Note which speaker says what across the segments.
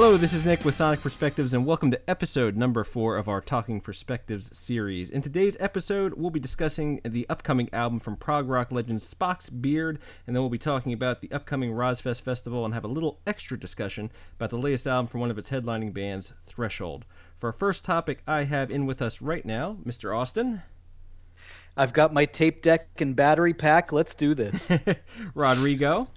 Speaker 1: Hello, this is Nick with Sonic Perspectives, and welcome to episode number 4 of our Talking Perspectives series. In today's episode, we'll be discussing the upcoming album from prog rock legend Spock's Beard, and then we'll be talking about the upcoming RoSfest festival and have a little extra discussion about the latest album from one of its headlining bands, Threshold. For our first topic, I have in with us right now, Mr. Austin.
Speaker 2: I've got my tape deck and battery pack. Let's do this.
Speaker 1: Rodrigo.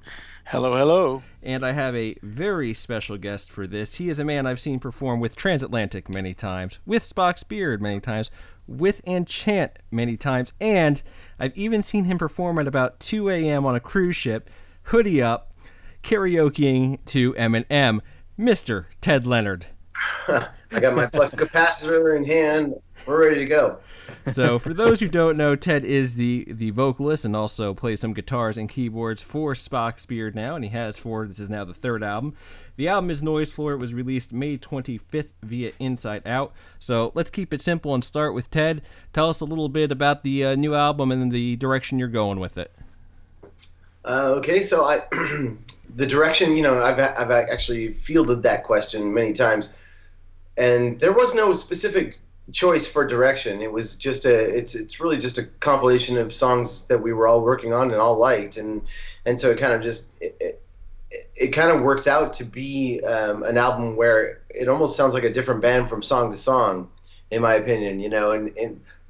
Speaker 3: Hello, hello.
Speaker 1: And I have a very special guest for this. He is a man I've seen perform with Transatlantic many times, with Spock's Beard many times, with Enchant many times, and I've even seen him perform at about 2 a.m. on a cruise ship, hoodie up, karaokeing to Eminem, Mr. Ted Leonard.
Speaker 4: I got my flux capacitor in hand. We're ready to go.
Speaker 1: So for those who don't know, Ted is the vocalist and also plays some guitars and keyboards for Spock's Beard now, and he has this is now the third album. The album is Noise Floor. It was released May 25th via Inside Out. So let's keep it simple and start with Ted. Tell us a little bit about the new album and the direction you're going with it.
Speaker 4: Okay, so the direction, I've actually fielded that question many times, and there was no specific choice for direction. It was just it's really just a compilation of songs that we were all working on and all liked, and so it kind of just it kind of works out to be an album where it almost sounds like a different band from song to song, in my opinion,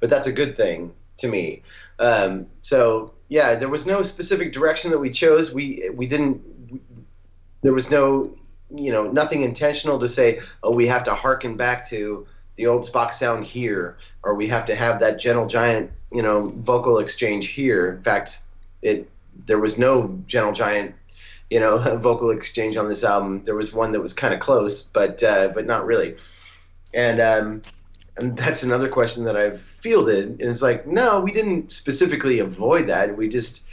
Speaker 4: but that's a good thing to me. So yeah, there was no specific direction that we chose. There was no nothing intentional to say, oh, we have to harken back to the old Spock sound here, or we have to have that Gentle Giant, vocal exchange here. In fact, there was no Gentle Giant, vocal exchange on this album. There was one that was kind of close, but not really. And that's another question that I've fielded, and it's like, no, we didn't specifically avoid that. We just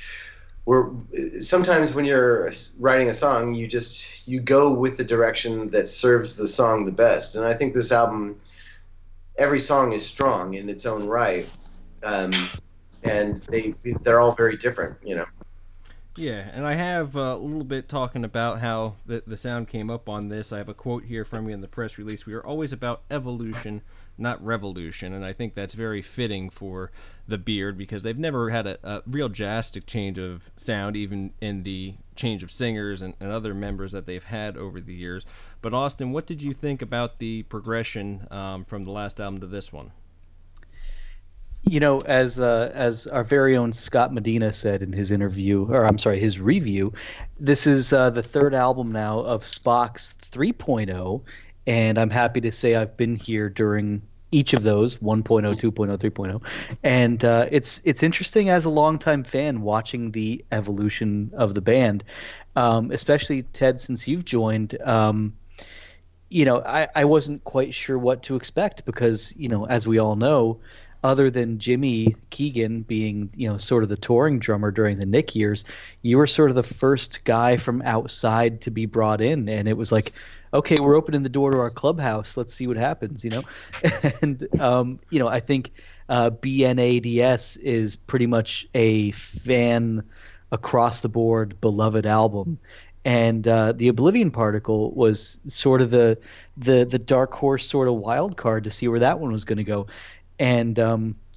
Speaker 4: sometimes when you're writing a song, you go with the direction that serves the song the best. And I think this album, every song is strong in its own right, and they're all very different,
Speaker 1: Yeah, and I have a little bit talking about how the sound came up on this. I have a quote here from you in the press release. We are always about evolution, not revolution, and I think that's very fitting for the Beard because they've never had a real drastic change of sound, even in the change of singers and other members that they've had over the years. But Austin, what did you think about the progression from the last album to this one?
Speaker 2: As our very own Scott Medina said in his his review, this is the third album now of Spock's 3.0, and I'm happy to say I've been here during each of those, 1.0, 2.0, 3.0, and it's interesting as a longtime fan watching the evolution of the band, especially Ted, since you've joined. I wasn't quite sure what to expect because, as we all know, other than Jimmy Keegan being, sort of the touring drummer during the Nick years, you were sort of the first guy from outside to be brought in. And it was like, okay, we're opening the door to our clubhouse. Let's see what happens, And, I think BNADS is pretty much a fan across the board beloved album. And the Oblivion Particle was sort of the dark horse sort of wild card to see where that one was going to go. And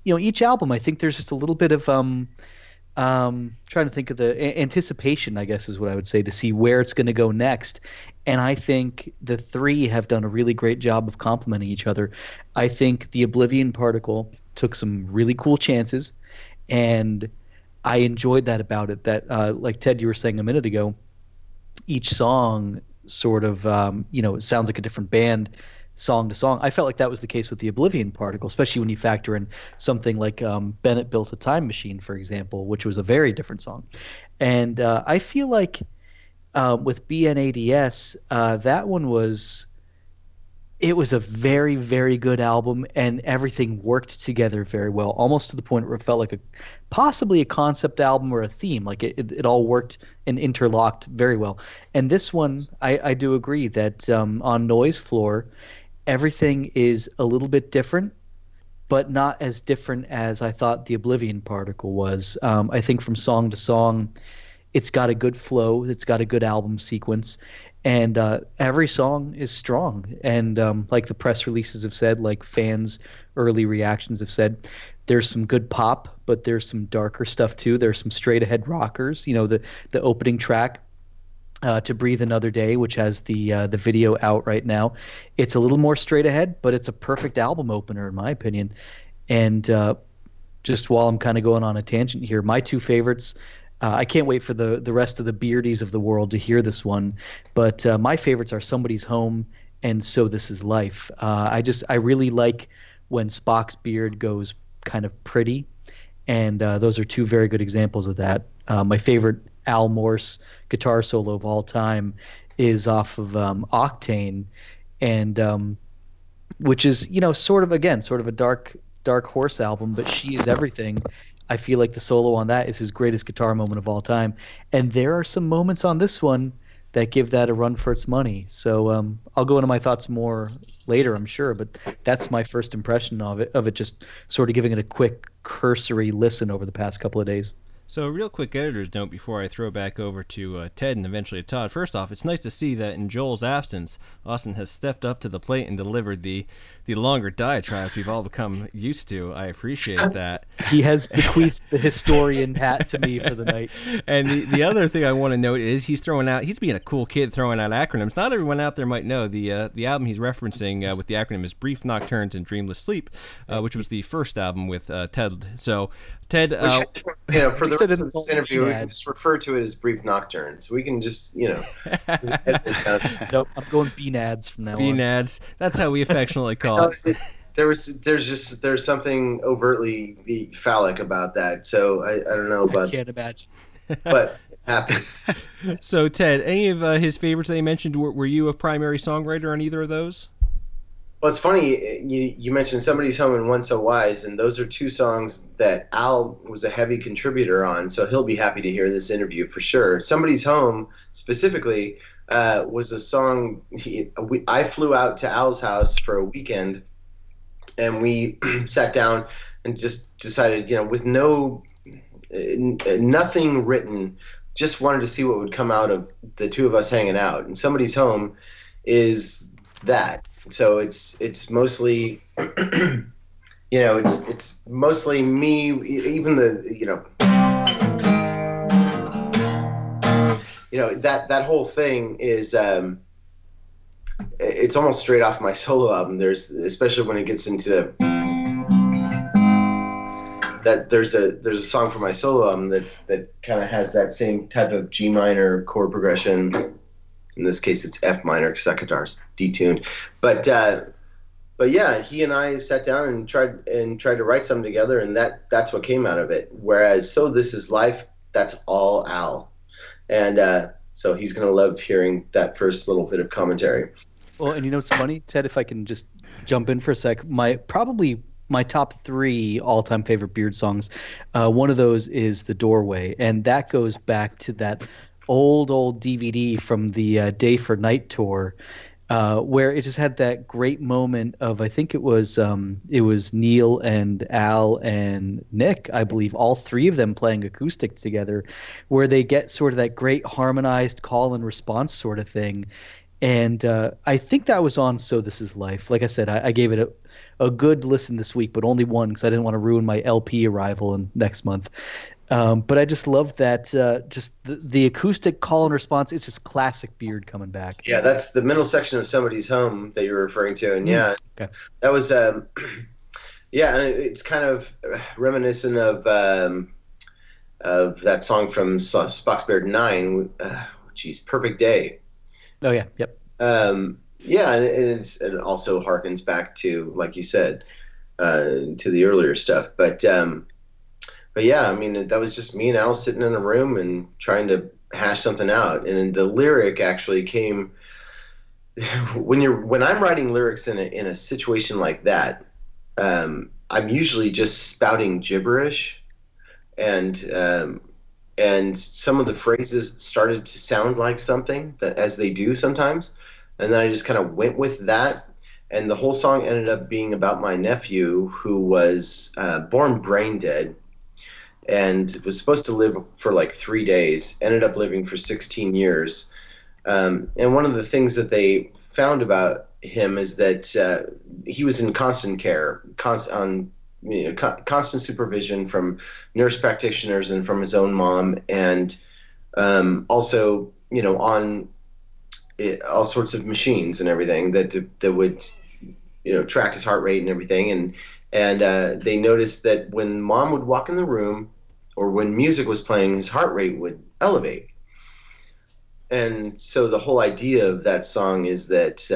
Speaker 2: each album, I think there's just a little bit of trying to think of the anticipation, I guess is what I would say, to see where it's going to go next. And I think the three have done a really great job of complementing each other. I think the Oblivion Particle took some really cool chances, and I enjoyed that about it. That like Ted, you were saying a minute ago, each song sort of it sounds like a different band song to song. I felt like that was the case with the Oblivion Particle, especially when you factor in something like Bennett Built a Time Machine, for example, which was a very different song. And I feel like with BNADS, that one was a very, very good album, and everything worked together very well, almost to the point where it felt like possibly a concept album or a theme. Like it all worked and interlocked very well. And this one, I do agree that on Noise Floor, everything is a little bit different, but not as different as I thought the Oblivion Particle was. I think from song to song, it's got a good flow. It's got a good album sequence. And every song is strong. And like the press releases have said, like fans' early reactions have said, there's some good pop, but there's some darker stuff too. There's some straight ahead rockers. You know, the opening track, To Breathe Another Day, which has the video out right now. It's a little more straight ahead, but it's a perfect album opener in my opinion. And just while I'm kind of going on a tangent here, my two favorites. I can't wait for the rest of the beardies of the world to hear this one, but my favorites are Somebody's Home and So This Is Life. I really like when Spock's beard goes kind of pretty, and those are two very good examples of that. My favorite Al Morse guitar solo of all time is off of Octane, and which is, you know, sort of a dark horse album, but She Is Everything. I feel like the solo on that is his greatest guitar moment of all time. And there are some moments on this one that give that a run for its money. So I'll go into my thoughts more later, I'm sure, but that's my first impression of it, just sort of giving it a quick cursory listen over the past couple of days.
Speaker 1: So, real quick editor's note before I throw back over to Ted and eventually to Todd. First off, it's nice to see that in Joel's absence, Austin has stepped up to the plate and delivered the longer diatribes we've all become used to. I appreciate that.
Speaker 2: He has bequeathed the historian hat to me for the night.
Speaker 1: And the other thing I want to note is he's being a cool kid throwing out acronyms. Not everyone out there might know the album he's referencing with the acronym is Brief Nocturnes and Dreamless Sleep, which was the first album with Ted. So, Ted,
Speaker 4: for the rest of this interview, we can just refer to it as Brief Nocturnes. We can just,
Speaker 2: Nope, I'm going BNADs from now on.
Speaker 1: BNADs. That's how we affectionately call it.
Speaker 4: There's something overtly phallic about that. So I don't know, but
Speaker 2: I can't imagine.
Speaker 4: But it happens.
Speaker 1: So Ted, any of his favorites that he mentioned, were you a primary songwriter on either of those?
Speaker 4: Well, it's funny, you mentioned Somebody's Home and One So Wise, and those are two songs that Al was a heavy contributor on, so he'll be happy to hear this interview for sure. Somebody's Home, specifically, was a song, I flew out to Al's house for a weekend, and we sat down and just decided, with nothing written, just wanted to see what would come out of the two of us hanging out. And Somebody's Home is that. So it's mostly, it's mostly me. Even that whole thing is, it's almost straight off my solo album. Especially when it gets into that. There's a song for my solo album that kind of has that same type of G minor chord progression. In this case, it's F minor because that guitar's detuned. But yeah, he and I sat down and tried to write something together, and that's what came out of it. Whereas So This Is Life, that's all Al, and so he's gonna love hearing that first little bit of commentary.
Speaker 2: Well, and it's funny, Ted, if I can just jump in for a sec, probably my top 3 all-time favorite Beard songs. One of those is The Doorway, and that goes back to that old DVD from the Day for Night tour, where it just had that great moment of, I think it was Neil and Al and Nick, I believe, all 3 of them playing acoustic together, where they get sort of that great harmonized call and response sort of thing. And I think that was on So This Is Life. Like I said, I gave it a good listen this week, but only one because I didn't want to ruin my LP arrival next month. But I just love that, just the acoustic call and response. It's just classic Beard coming back.
Speaker 4: Yeah, that's the middle section of Somebody's Home that you're referring to. And
Speaker 2: okay.
Speaker 4: That was, and it's kind of reminiscent of that song from Spock's Beard 9, Perfect Day.
Speaker 2: Oh, yeah, yep.
Speaker 4: Yeah, and it also harkens back to, like you said, to the earlier stuff. But yeah, I mean, that was just me and Al sitting in a room and trying to hash something out. And the lyric actually came when I'm writing lyrics in a situation like that. I'm usually just spouting gibberish, and some of the phrases started to sound like something, that as they do sometimes. And then I just kind of went with that. And the whole song ended up being about my nephew, who was born brain dead and was supposed to live for like 3 days, ended up living for 16 years. And one of the things that they found about him is that he was in constant care, constant supervision from nurse practitioners and from his own mom, and also, on all sorts of machines and everything that would, track his heart rate and everything. And they noticed that when mom would walk in the room or when music was playing, his heart rate would elevate. And so the whole idea of that song is that,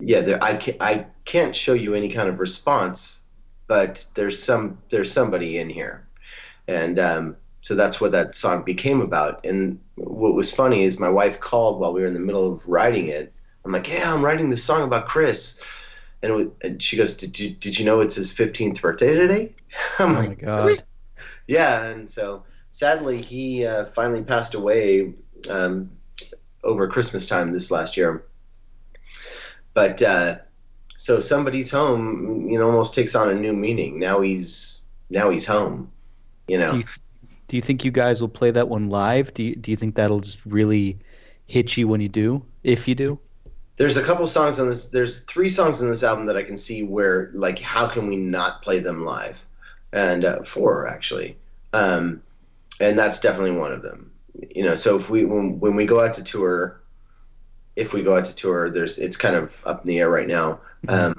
Speaker 4: I can't show you any kind of response, but there's somebody in here. And so that's what that song became about. And what was funny is my wife called while we were in the middle of writing it. I'm like, yeah, I'm writing this song about Chris. And she goes, did you know it's his 15th birthday today? I'm
Speaker 2: Oh
Speaker 4: like,
Speaker 2: my God.
Speaker 4: really? Yeah. And so sadly, he finally passed away over Christmas time this last year. But so somebody's home, almost takes on a new meaning. Now he's home.
Speaker 2: Do you think you guys will play that one live? Do you think that'll just really hit you when you do, if you do?
Speaker 4: There's a couple songs on this. There's 3 songs in this album that I can see where, like, how can we not play them live? And 4 actually, and that's definitely one of them. So if when we go out to tour, it's kind of up in the air right now. That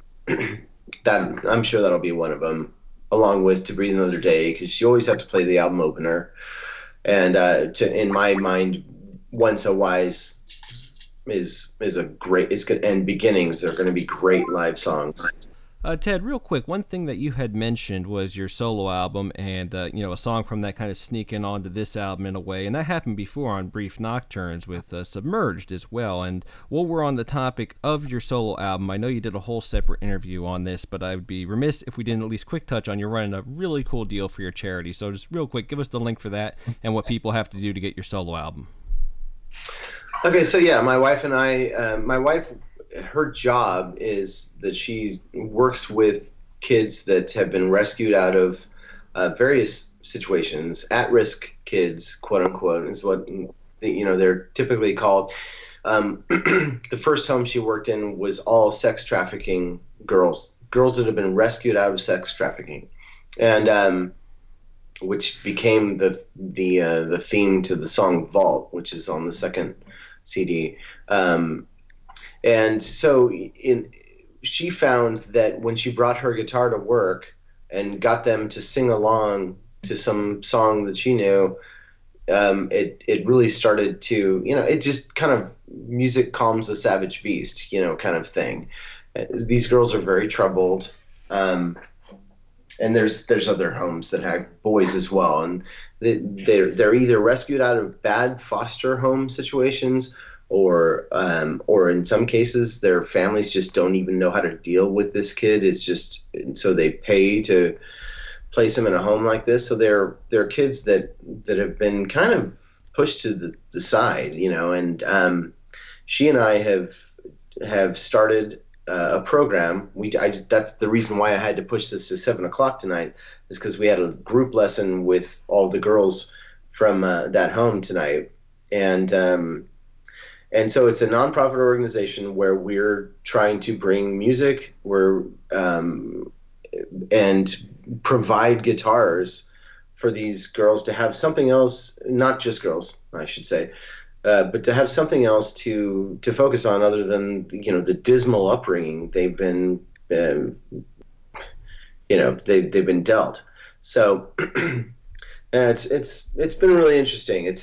Speaker 4: I'm sure that'll be one of them, along with To Breathe Another Day, because you always have to play the album opener. And in my mind, One So Wise is a great, it's good, and Beginnings are going to be great live songs.
Speaker 1: Ted, real quick, one thing that you had mentioned was your solo album and, a song from that kind of sneaking onto this album in a way, and that happened before on Brief Nocturnes with Submerged as well. And while we're on the topic of your solo album, I know you did a whole separate interview on this, but I would be remiss if we didn't at least quick touch on you running a really cool deal for your charity. So just real quick, give us the link for that and what people have to do to get your solo album.
Speaker 4: Okay, so yeah, my wife and I, her job is that she works with kids that have been rescued out of various situations, at-risk kids, quote unquote, is what they're typically called. The first home she worked in was all sex trafficking girls that have been rescued out of sex trafficking, and which became the theme to the song Vault, which is on the second CD. And so she found that when she brought her guitar to work and got them to sing along to some song that she knew, it really started to, it just kind of, music calms the savage beast, kind of thing. These girls are very troubled. And there's other homes that have boys as well. And they're either rescued out of bad foster home situations, or in some cases their families just don't even know how to deal with this kid. It's just, so they pay to place him in a home like this. So they're kids that have been kind of pushed to the side, and she and I have started a program. That's the reason why I had to push this to 7:00 tonight, is because we had a group lesson with all the girls from that home tonight. And so it's a nonprofit organization where we're trying to bring music, and provide guitars for these girls to have something else, not just girls, I should say, but to have something else to focus on other than, the dismal upbringing they've been, they've been dealt. So, and it's been really interesting.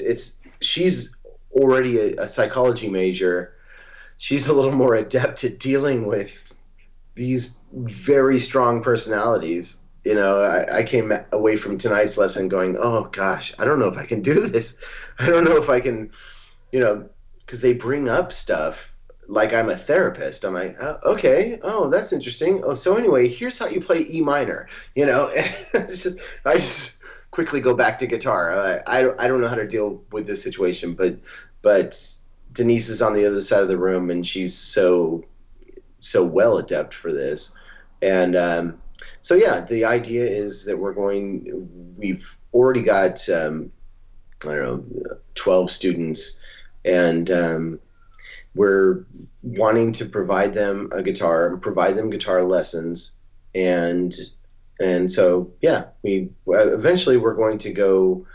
Speaker 4: She's already a psychology major. She's a little more adept at dealing with these very strong personalities. I came away from tonight's lesson going, oh gosh, I don't know if I can do this. I don't know if I can, because they bring up stuff like I'm a therapist. I'm like, oh, okay, oh, that's interesting. Oh, so anyway, here's how you play E minor. I just quickly go back to guitar. I don't know how to deal with this situation, but Denise is on the other side of the room, and she's so well adept for this. And so yeah, the idea is that we've already got 12 students, and we're wanting to provide them a guitar and provide them guitar lessons, and so yeah, we eventually we're going to go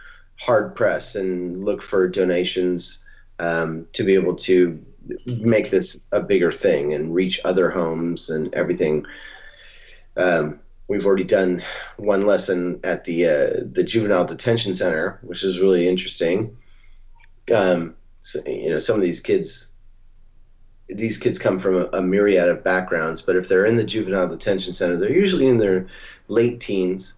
Speaker 4: hard press and look for donations to be able to make this a bigger thing and reach other homes and everything. We've already done one lesson at the juvenile detention center, which is really interesting. So, some of these kids come from a myriad of backgrounds, but if they're in the juvenile detention center, they're usually in their late teens,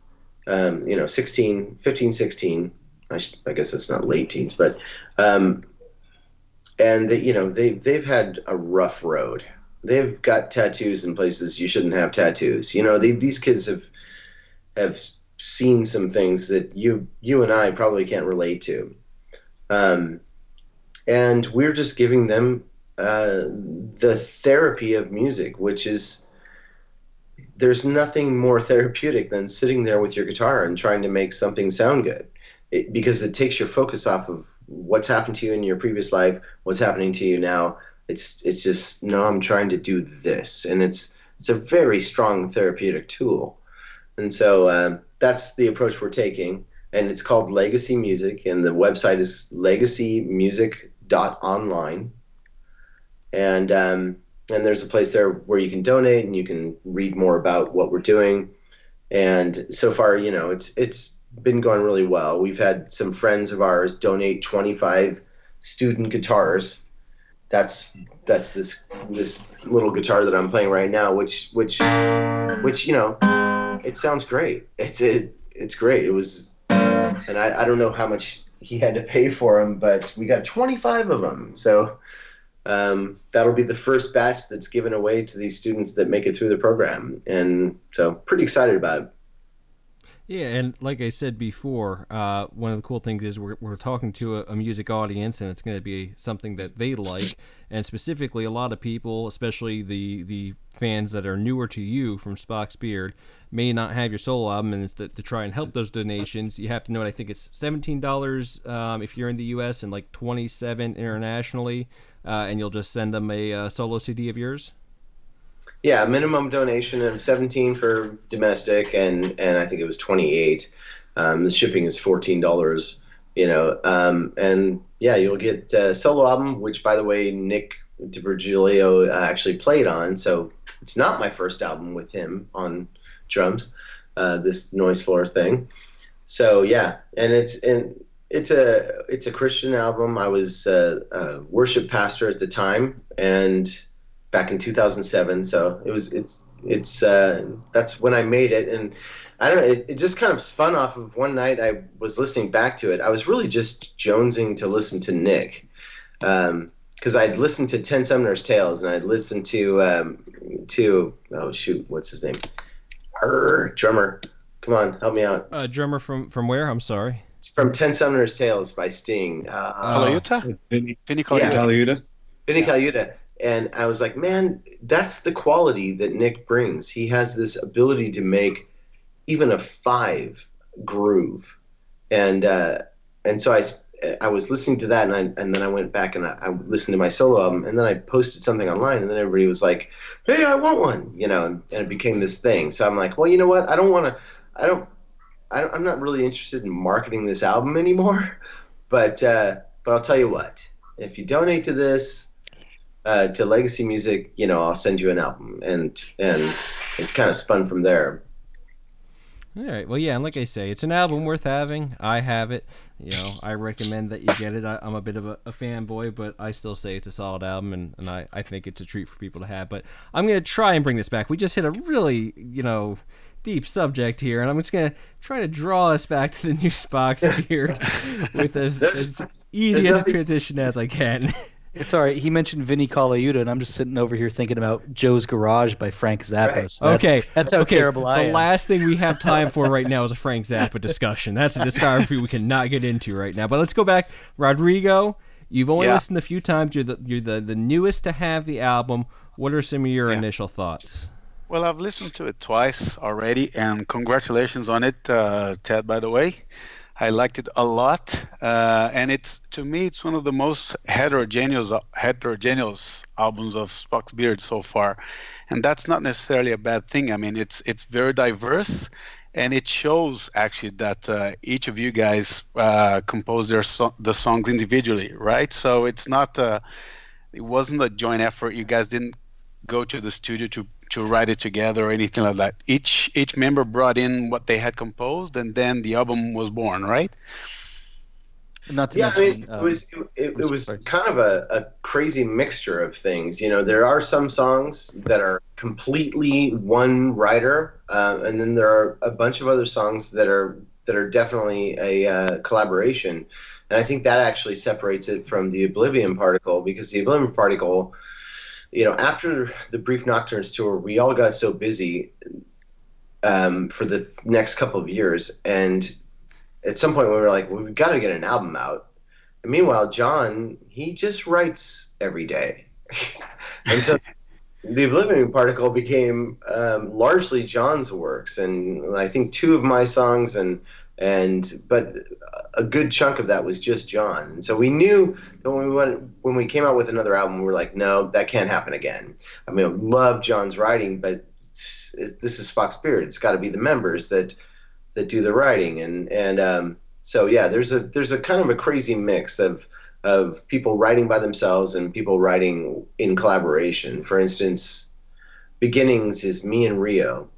Speaker 4: 16, 15, 16. I guess that's not late teens, but and they've had a rough road. They've got tattoos in places you shouldn't have tattoos. These kids have seen some things that you and I probably can't relate to, and we're just giving them the therapy of music, which is, there's nothing more therapeutic than sitting there with your guitar and trying to make something sound good, because it takes your focus off of what's happened to you in your previous life, what's happening to you now. It's just, no, I'm trying to do this, and it's a very strong therapeutic tool. And so that's the approach we're taking, and it's called Legacy Music, and the website is legacymusic.online. And there's a place there where you can donate and you can read more about what we're doing. And so far, it's been going really well. We've had some friends of ours donate 25 student guitars. That's this little guitar that I'm playing right now, which it sounds great. It's great. It was, and I don't know how much he had to pay for them, but we got 25 of them. So that'll be the first batch that's given away to these students that make it through the program, and so pretty excited about it.
Speaker 1: Yeah, and like I said before, one of the cool things is we're talking to a music audience, and it's going to be something that they like. And specifically, a lot of people, especially the fans that are newer to you from Spock's Beard, may not have your solo album, and it's to try and help those donations. You have to know, I think it's $17 if you're in the U.S. and like $27 internationally, and you'll just send them a solo CD of yours.
Speaker 4: Yeah, minimum donation of $17 for domestic, and I think it was $28. The shipping is $14. And yeah, you'll get a solo album, which, by the way, Nick DiVirgilio actually played on. So it's not my first album with him on drums, this Noise Floor thing. So yeah, and it's a Christian album. I was a worship pastor at the time, and back in 2007. So it's that's when I made it. And I don't know, it just kind of spun off of one night I was listening back to it. I was really just jonesing to listen to Nick, because I'd listened to Ten Summoner's Tales, and I'd listened to oh shoot, what's his name? Drummer. Come on, help me out.
Speaker 1: Drummer from where? I'm sorry.
Speaker 4: It's from Ten Summoner's Tales by Sting.
Speaker 3: Colaiuta? Vinny
Speaker 4: Colaiuta. Vinny Colaiuta. And I was like, man, that's the quality that Nick brings. He has this ability to make even a 5 groove. And so I was listening to that, and then I went back and I listened to my solo album, and then I posted something online, and then everybody was like, hey, I want one, and it became this thing. So I'm like, well, you know what? I'm not really interested in marketing this album anymore, but I'll tell you what, if you donate to this, to Legacy Music, I'll send you an album, and it's kind of spun from there.
Speaker 1: All right. Well, yeah, and like I say, it's an album worth having. I have it. I recommend that you get it. I'm a bit of a fanboy, but I still say it's a solid album, and I think it's a treat for people to have. But I'm going to try and bring this back. We just hit a really, deep subject here, and I'm just going to try to draw us back to the new Spock's Beard with as easy a transition as I can.
Speaker 2: It's all right. He mentioned Vinny Colaiuta, and I'm just sitting over here thinking about Joe's Garage by Frank Zappa.
Speaker 4: Right.
Speaker 2: So that's how terrible I am.
Speaker 1: The last thing we have time for right now is a Frank Zappa discussion. That's a discography we cannot get into right now. But let's go back. Rodrigo, you've only listened a few times. You're the newest to have the album. What are some of your initial thoughts?
Speaker 3: Well, I've listened to it twice already, and congratulations on it, Ted, by the way. I liked it a lot, and to me it's one of the most heterogeneous albums of Spock's Beard so far, and that's not necessarily a bad thing. I mean, it's very diverse, and it shows actually that each of you guys composed the songs individually, right? So it wasn't a joint effort. You guys didn't go to the studio to write it together or anything like that. Each member brought in what they had composed, and then the album was born, right?
Speaker 2: Not to
Speaker 4: Yeah,
Speaker 2: mention,
Speaker 4: I mean, it was kind of a crazy mixture of things. You know, there are some songs that are completely one writer, and then there are a bunch of other songs that are definitely a collaboration. And I think that actually separates it from the Oblivion Particle, because the Oblivion Particle, you know, after the Brief Nocturnes tour, we all got so busy for the next couple of years, and at some point we were like, well, we've got to get an album out. And meanwhile, John, he just writes every day. And so the Oblivion Particle became largely John's works, and I think 2 of my songs, but a good chunk of that was just John. And so we knew that when we came out with another album, we were like, no, that can't happen again. I mean, I love John's writing, but this is Spock's Beard. It's got to be the members that do the writing, and so yeah, there's a kind of a crazy mix of people writing by themselves and people writing in collaboration. For instance, Beginnings is me and Rio.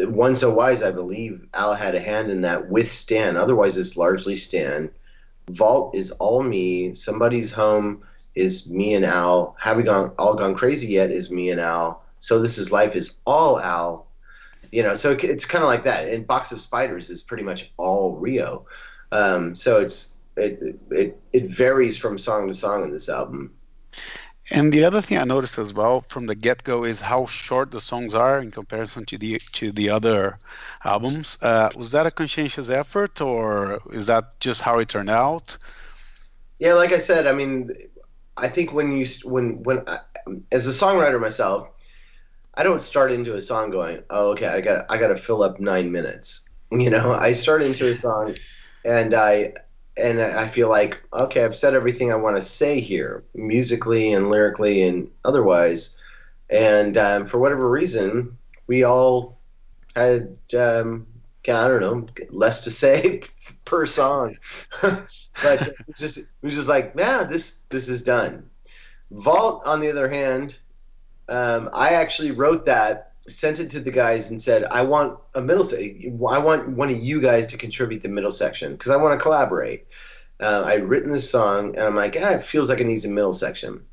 Speaker 4: One So Wise, I believe Al had a hand in that with Stan. Otherwise, it's largely Stan. Vault is all me. Somebody's Home is me and Al. Have We All Gone Crazy Yet is me and Al. So This Is Life is all Al. You know, so it's kind of like that. And Box of Spiders is pretty much all Rio. So it varies from song to song in this album.
Speaker 3: And the other thing I noticed as well from the get-go is how short the songs are in comparison to the other albums. Was that a conscientious effort, or is that just how it turned out?
Speaker 4: Yeah, like I said, I mean, I think when as a songwriter myself, I don't start into a song going, oh, okay, I got to fill up 9 minutes. You know, I start into a song, and I feel like, okay, I've said everything I want to say here, musically and lyrically and otherwise. And for whatever reason, we all had, I don't know, less to say per song. But it was just like, yeah, this is done. Vault, on the other hand, I actually wrote that, sent it to the guys, and said, I want a middle section. I want one of you guys to contribute the middle section because I want to collaborate. I'd written this song, and I'm like, it feels like it needs a middle section.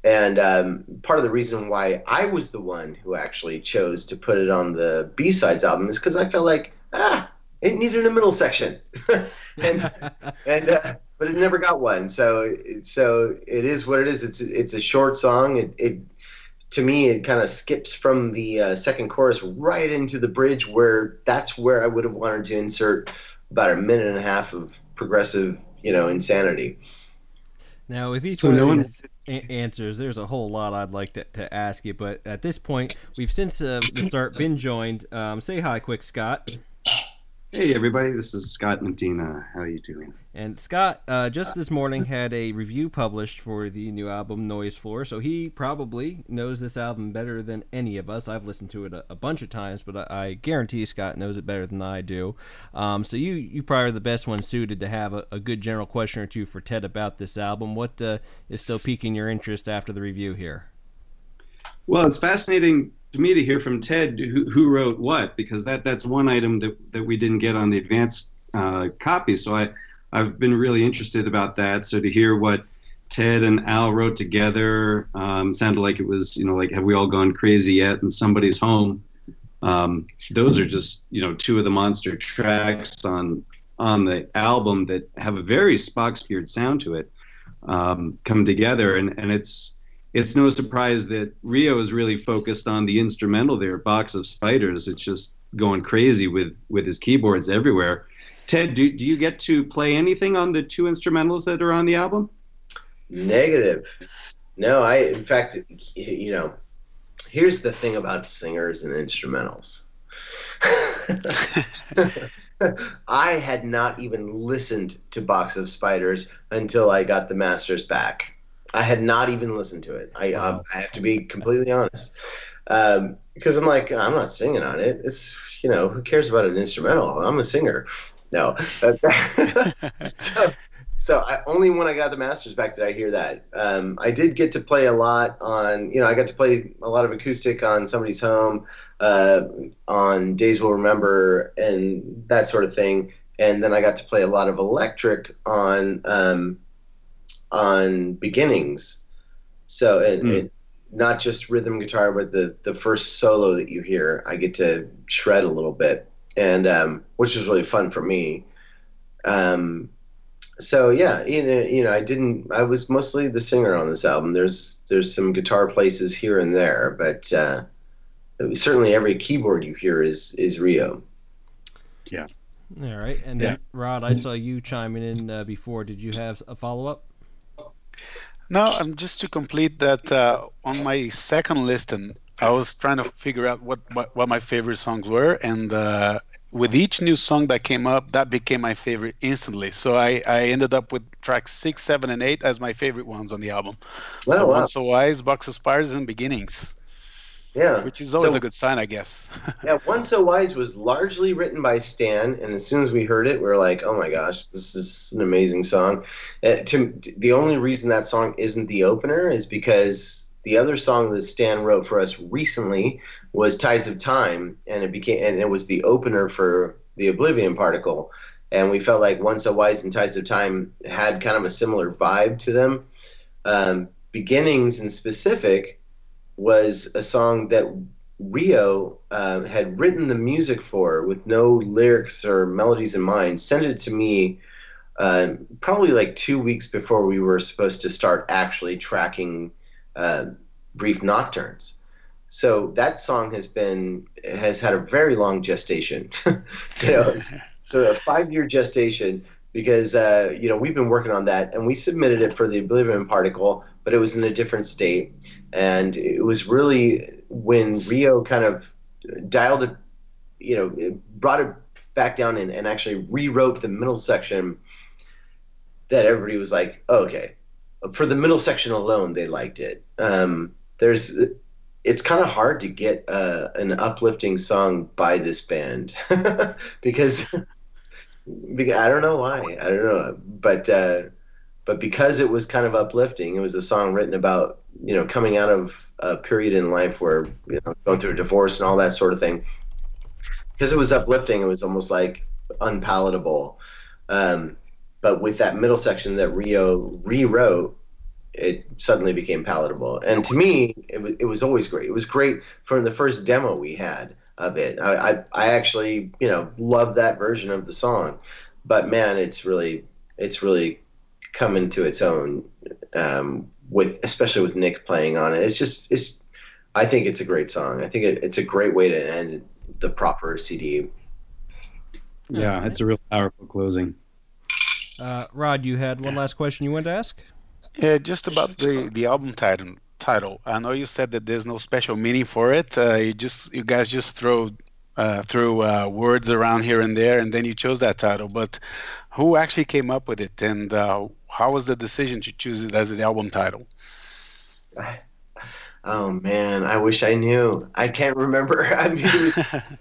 Speaker 4: And part of the reason why I was the one who actually chose to put it on the B-sides album is because I felt like, it needed a middle section. but it never got one. So it is what it is. It's a short song. To me, it kind of skips from the second chorus right into the bridge, that's where I would have wanted to insert about a minute and a half of progressive, insanity.
Speaker 1: Now, with each one of these answers, there's a whole lot I'd like to ask you, but at this point, we've since the start been joined. Say hi quick, Scott.
Speaker 5: Hey everybody, this is Scott Medina. How are you doing?
Speaker 1: And Scott just this morning had a review published for the new album Noise Floor, so he probably knows this album better than any of us. I've listened to it a bunch of times, but I guarantee Scott knows it better than I do. So you probably are the best one suited to have a good general question or two for Ted about this album. What is still piquing your interest after the review here?
Speaker 5: Well, it's fascinating to me to hear from Ted who wrote what, because that's one item that we didn't get on the advanced copy. So I've been really interested about that. So to hear what Ted and Al wrote together sounded like it was, like Have We All Gone Crazy Yet and Somebody's Home. Those are just, two of the monster tracks on the album that have a very Spock's Beard sound to it, come together. And it's no surprise that Rio is really focused on the instrumental there, Box of Spiders. It's just going crazy with his keyboards everywhere. Ted, do you get to play anything on the 2 instrumentals that are on the album?
Speaker 4: Negative. No, in fact, here's the thing about singers and instrumentals. I had not even listened to Box of Spiders until I got the masters back. I had not even listened to it. I have to be completely honest, because I'm like, I'm not singing on it. It's, who cares about an instrumental? I'm a singer. No. So only when I got the masters back did I hear that. I did get to play a lot on, I got to play a lot of acoustic on Somebody's Home, on Days Will Remember, and that sort of thing. And then I got to play a lot of electric on Beginnings. So it, not just rhythm guitar, but the first solo that you hear, I get to shred a little bit, and which was really fun for me. So yeah, I was mostly the singer on this album. There's some guitar places here and there, but certainly every keyboard you hear is Rio.
Speaker 5: Yeah.
Speaker 1: All right, and then Rod, I saw you chiming in before. Did you have a follow-up?
Speaker 3: No, just to complete that, on my second listen, I was trying to figure out what my favorite songs were, and with each new song that came up, that became my favorite instantly. So I ended up with tracks 6, 7, and 8 as my favorite ones on the album. So Once So Wise, Box of Spiders, and Beginnings.
Speaker 4: Yeah.
Speaker 3: Which is always a good sign, I guess.
Speaker 4: Yeah, Once So Wise was largely written by Stan, and as soon as we heard it, we were like, oh my gosh, this is an amazing song. The only reason that song isn't the opener is because the other song that Stan wrote for us recently was Tides of Time, and it was the opener for the Oblivion Particle. And we felt like Once So Wise and Tides of Time had kind of a similar vibe to them. Beginnings in specific was a song that Rio had written the music for with no lyrics or melodies in mind, sent it to me probably like 2 weeks before we were supposed to start actually tracking Brief Nocturnes. So that song has had a very long gestation. So a 5-year gestation, because we've been working on that, and we submitted it for the Oblivion Particle, but it was in a different state. And it was really when Rio kind of dialed it, it brought it back down and actually rewrote the middle section, that everybody was like, oh, okay. For the middle section alone, they liked it. It's kind of hard to get an uplifting song by this band because I don't know why. I don't know, but because it was kind of uplifting, it was a song written about coming out of a period in life where going through a divorce and all that sort of thing. Because it was uplifting, it was almost like unpalatable. But with that middle section that Rio rewrote, it suddenly became palatable. And to me, it was always great. It was great from the first demo we had of it. I actually love that version of the song. But man, it's really come into its own, especially with Nick playing on it. I think it's a great song. I think it's a great way to end the proper CD.
Speaker 5: Yeah, it's a real powerful closing.
Speaker 1: Rod, you had one last question you wanted to ask?
Speaker 3: Yeah, just about the album title. I know you said that there's no special meaning for it. You guys just threw words around here and there, and then you chose that title. But who actually came up with it, and how was the decision to choose it as an album title?
Speaker 4: Oh man, I wish I knew. I can't remember. I mean,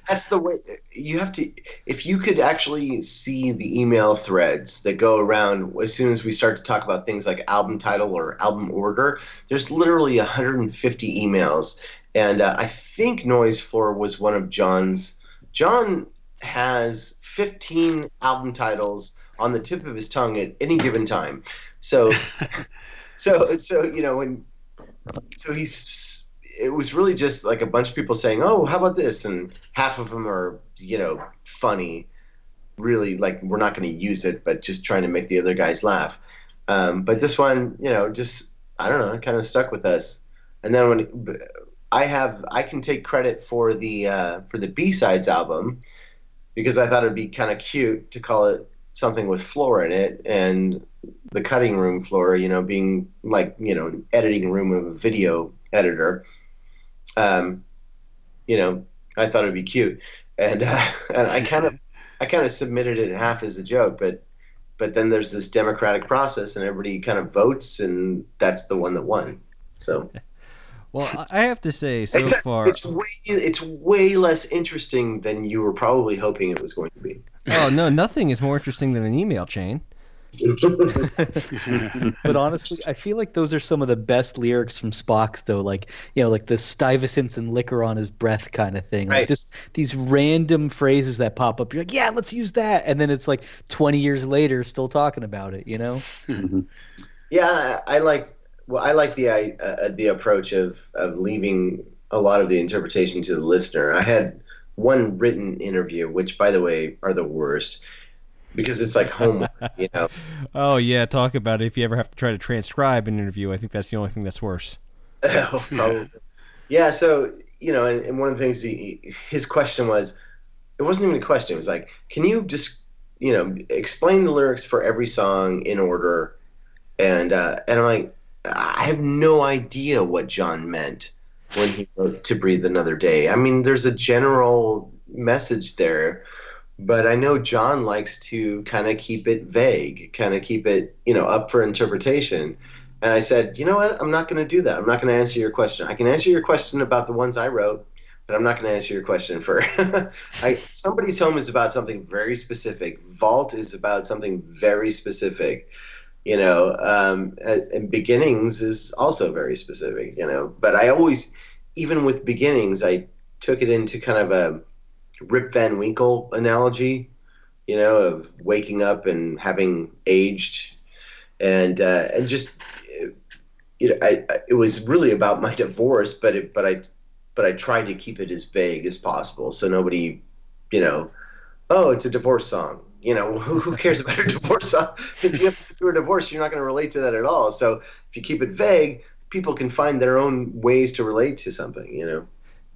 Speaker 4: that's the way you have to. If you could actually see the email threads that go around as soon as we start to talk about things like album title or album order, there's literally 150 emails. And I think Noise Floor was one of John's. John has 15 album titles on the tip of his tongue at any given time. So it was really just like a bunch of people saying, oh, how about this? And half of them are, funny, really, like, we're not going to use it, but just trying to make the other guys laugh. But this one, just, I don't know, it kind of stuck with us. And then when I can take credit for the B-Sides album, because I thought it'd be kind of cute to call it something with floor in it, and the cutting room floor, being like, editing room of a video editor. I thought it'd be cute. and and I kind of submitted it half as a joke, but then there's this democratic process, and everybody kind of votes, and that's the one that won. So.
Speaker 1: Well, I have to say, so far...
Speaker 4: It's way less interesting than you were probably hoping it was going to be.
Speaker 1: Oh, no, nothing is more interesting than an email chain.
Speaker 2: But honestly, I feel like those are some of the best lyrics from Spock's, though. Like, like the Stuyvesant and liquor on his breath kind of thing. Like,
Speaker 4: right.
Speaker 2: Just these random phrases that pop up. You're like, yeah, let's use that. And then it's like 20 years later, still talking about it,
Speaker 4: Yeah, I like the approach of leaving a lot of the interpretation to the listener. I had one written interview, which, by the way, are the worst. Because it's like homework,
Speaker 1: Oh, yeah, talk about it. If you ever have to try to transcribe an interview, I think that's the only thing that's worse.
Speaker 4: Oh, probably. Yeah, so, and one of the things his question was, it wasn't even a question. It was like, can you just, explain the lyrics for every song in order? And I'm like, I have no idea what John meant when he wrote To Breathe Another Day. I mean, there's a general message there. But I know John likes to kind of keep it vague, kind of keep it, up for interpretation. And I said, you know what? I'm not going to do that. I'm not going to answer your question. I can answer your question about the ones I wrote, but I'm not going to answer your question for Somebody's Home is about something very specific. Vault is about something very specific, and Beginnings is also very specific, But I always, even with Beginnings, I took it into kind of a Rip Van Winkle analogy, of waking up and having aged, and just, it was really about my divorce, but I tried to keep it as vague as possible, so nobody, oh, it's a divorce song. Who cares about a divorce song? If you have to do a divorce, you're not going to relate to that at all. So if you keep it vague, people can find their own ways to relate to something,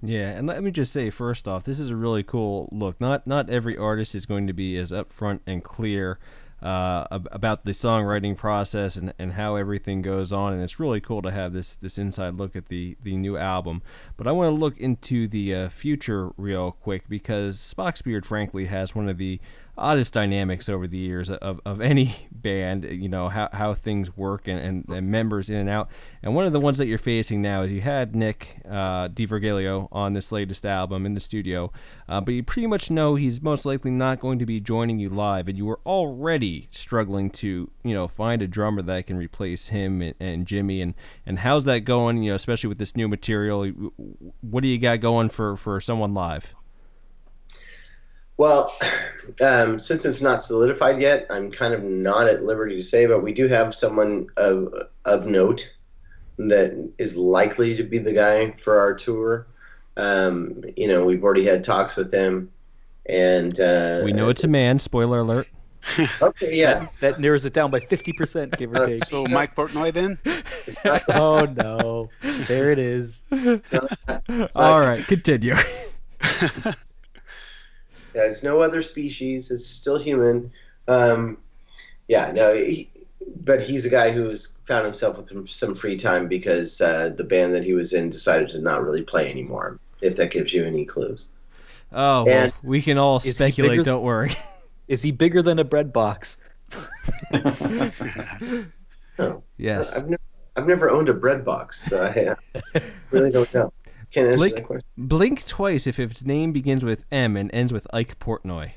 Speaker 1: Yeah, and let me just say, first off, this is a really cool look. Not every artist is going to be as upfront and clear about the songwriting process and how everything goes on, and it's really cool to have this inside look at the new album. But I want to look into the future real quick, because Spock's Beard, frankly, has one of the oddest dynamics over the years of any band, how things work and members in and out. And one of the ones that you're facing now is you had Nick DiVergilio on this latest album in the studio, but you pretty much know he's most likely not going to be joining you live, and you were already struggling to find a drummer that can replace him and Jimmy, and how's that going, especially with this new material? What do you got going for someone live?
Speaker 4: Well, since it's not solidified yet, I'm kind of not at liberty to say, but we do have someone of note that is likely to be the guy for our tour. We've already had talks with him, and
Speaker 1: we know it's a man. Spoiler alert.
Speaker 4: Okay, yeah,
Speaker 2: that narrows it down by 50%, give or take.
Speaker 3: So Mike Portnoy then?
Speaker 2: Oh no, there it is.
Speaker 1: All right, continue.
Speaker 4: Yeah, it's no other species. It's still human. But he's a guy who's found himself with some free time because the band that he was in decided to not really play anymore, if that gives you any clues.
Speaker 1: Oh, well, we can all speculate, don't worry.
Speaker 2: Is he bigger than a bread box?
Speaker 4: No.
Speaker 1: Yes.
Speaker 4: I've never owned a bread box, so I really don't know. Can't answer that question.
Speaker 1: Blink twice if its name begins with M and ends with Ike Portnoy.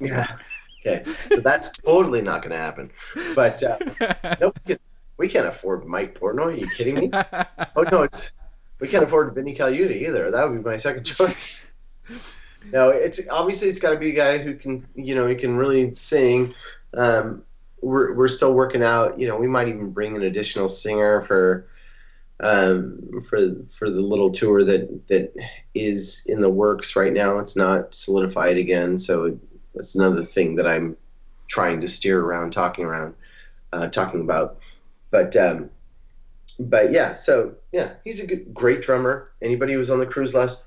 Speaker 4: Yeah. Okay. So that's totally not going to happen. But no, we can't afford Mike Portnoy. Are you kidding me? Oh no, we can't afford Vinny Colaiuta either. That would be my second choice. No, it's got to be a guy who can, he can really sing. We're still working out. We might even bring an additional singer for the little tour that is in the works right now. It's not solidified again, so that's another thing that I'm trying to steer around, talking about. But yeah, so yeah, he's a great drummer. Anybody who was on the cruise last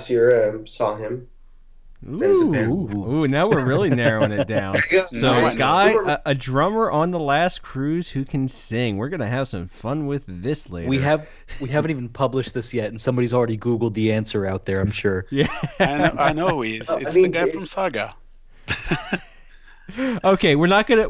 Speaker 4: year saw him.
Speaker 1: Ooh, now we're really narrowing it down. So, Guy, a drummer on the last cruise who can sing. We're gonna have some fun with this later.
Speaker 2: We haven't even published this yet, and somebody's already Googled the answer out there, I'm sure.
Speaker 1: Yeah,
Speaker 3: I know who he is. It's the guy from Saga.
Speaker 1: Okay, we're not gonna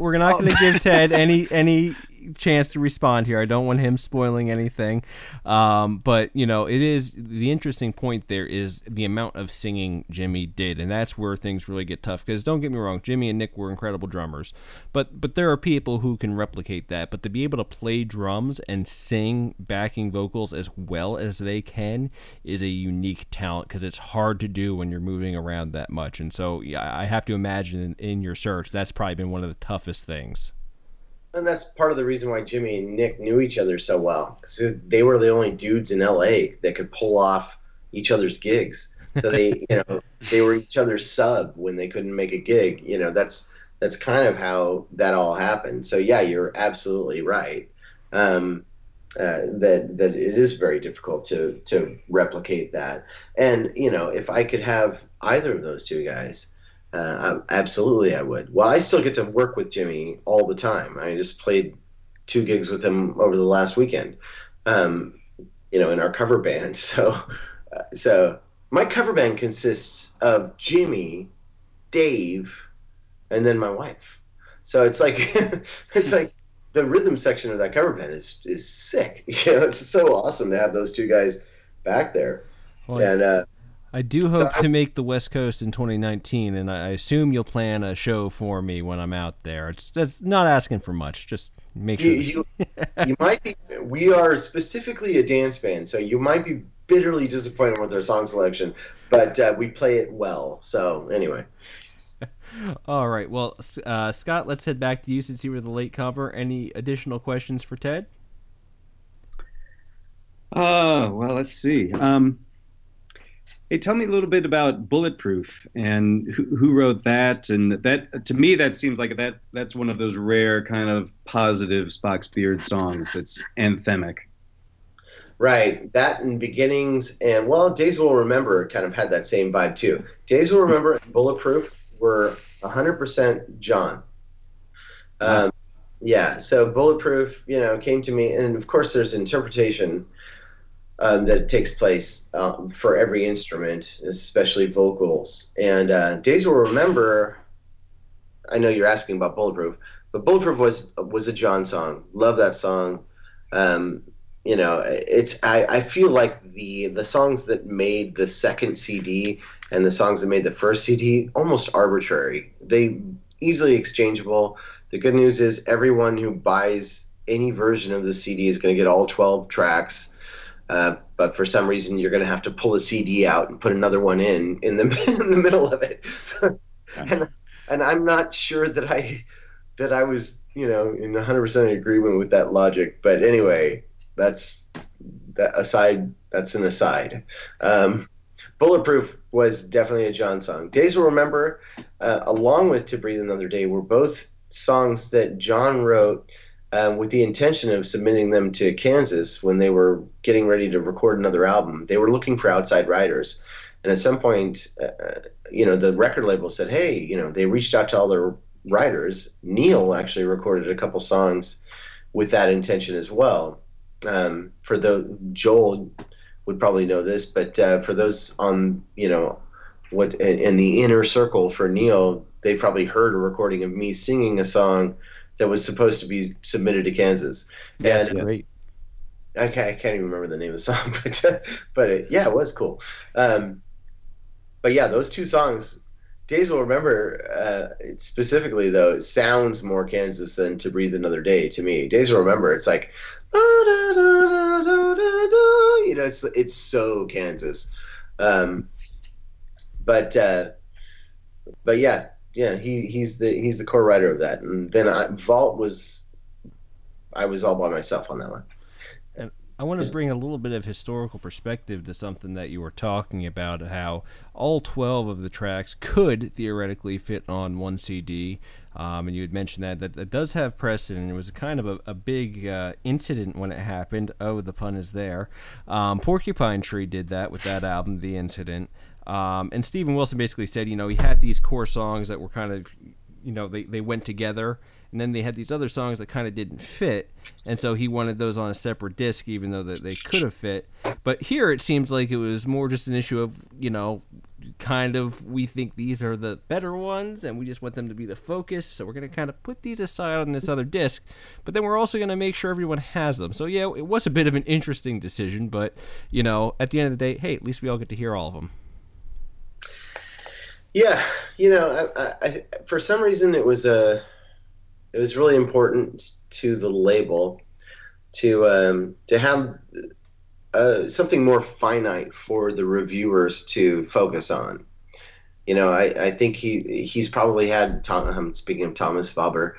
Speaker 1: give Ted any chance to respond here. I don't want him spoiling anything. But it is the interesting point. There is the amount of singing Jimmy did, and that's where things really get tough. Because don't get me wrong, Jimmy and Nick were incredible drummers, but there are people who can replicate that. But to be able to play drums and sing backing vocals as well as they can is a unique talent, because it's hard to do when you're moving around that much. And so I have to imagine in your search that's probably been one of the toughest things.
Speaker 4: And that's part of the reason why Jimmy and Nick knew each other so well, because they were the only dudes in LA that could pull off each other's gigs. So they, they were each other's sub when they couldn't make a gig. That's kind of how that all happened. So yeah, you're absolutely right. That it is very difficult to replicate that. And if I could have either of those two guys, absolutely I would. Well, I still get to work with Jimmy all the time. I just played 2 gigs with him over the last weekend, in our cover band. So my cover band consists of Jimmy, Dave, and then my wife. So it's like the rhythm section of that cover band is sick. It's so awesome to have those 2 guys back there.
Speaker 1: Well, and I do hope to make the West Coast in 2019, and I assume you'll plan a show for me when I'm out there. That's not asking for much. Just make sure. You
Speaker 4: might be. We are specifically a dance band, so you might be bitterly disappointed with our song selection, but we play it well. So anyway.
Speaker 1: All right. Well, Scott, let's head back to you since you were the late comer. Any additional questions for Ted?
Speaker 5: Well, let's see. Hey, tell me a little bit about Bulletproof and who wrote that. And that, to me, that seems like that's one of those rare kind of positive Spock's Beard songs that's anthemic.
Speaker 4: Right. That and Beginnings and, Days We'll Remember kind of had that same vibe too. Days We'll Remember and Bulletproof were 100% John. Yeah. So Bulletproof, came to me, and of course there's interpretation that takes place for every instrument, especially vocals. And Days Will Remember, I know you're asking about Bulletproof, but Bulletproof was a John song. Love that song. I feel like the songs that made the second CD and the songs that made the first CD almost arbitrary. They easily exchangeable. The good news is everyone who buys any version of the CD is going to get all 12 tracks. But for some reason, you're going to have to pull a CD out and put another one in the middle of it. and I'm not sure that I was in 100% agreement with that logic. But anyway, that's an aside. Bulletproof was definitely a John song. Days Will Remember, along with To Breathe Another Day, were both songs that John wrote with the intention of submitting them to Kansas when they were getting ready to record another album. They were looking for outside writers. And at some point, the record label said, hey, they reached out to all their writers. Neil actually recorded a couple songs with that intention as well. Joel would probably know this, but for those on, what in the inner circle for Neil, they probably heard a recording of me singing a song that was supposed to be submitted to Kansas.
Speaker 2: That's great.
Speaker 4: I can't even remember the name of the song, but it was cool. But yeah, those 2 songs, Days Will Remember, specifically though, it sounds more Kansas than To Breathe Another Day to me. Days Will Remember, it's like, it's so Kansas. But yeah. Yeah, he's the core writer of that, and then Vault I was all by myself on that one.
Speaker 1: And I want to bring a little bit of historical perspective to something that you were talking about, how all 12 of the tracks could theoretically fit on one CD, and you had mentioned that does have precedent. It was kind of a big incident when it happened. Oh, the pun is there. Porcupine Tree did that with that album, The Incident. And Steven Wilson basically said, he had these core songs that were kind of, they went together, and then they had these other songs that kind of didn't fit, and so he wanted those on a separate disc, even though that they could have fit. But here it seems like it was more just an issue of, kind of, we think these are the better ones, and we just want them to be the focus, so we're going to kind of put these aside on this other disc, but then we're also going to make sure everyone has them. So yeah, it was a bit of an interesting decision, but, at the end of the day, hey, at least we all get to hear all of them.
Speaker 4: Yeah, I for some reason it was really important to the label to have something more finite for the reviewers to focus on. I think he's probably had, speaking of Thomas Faber,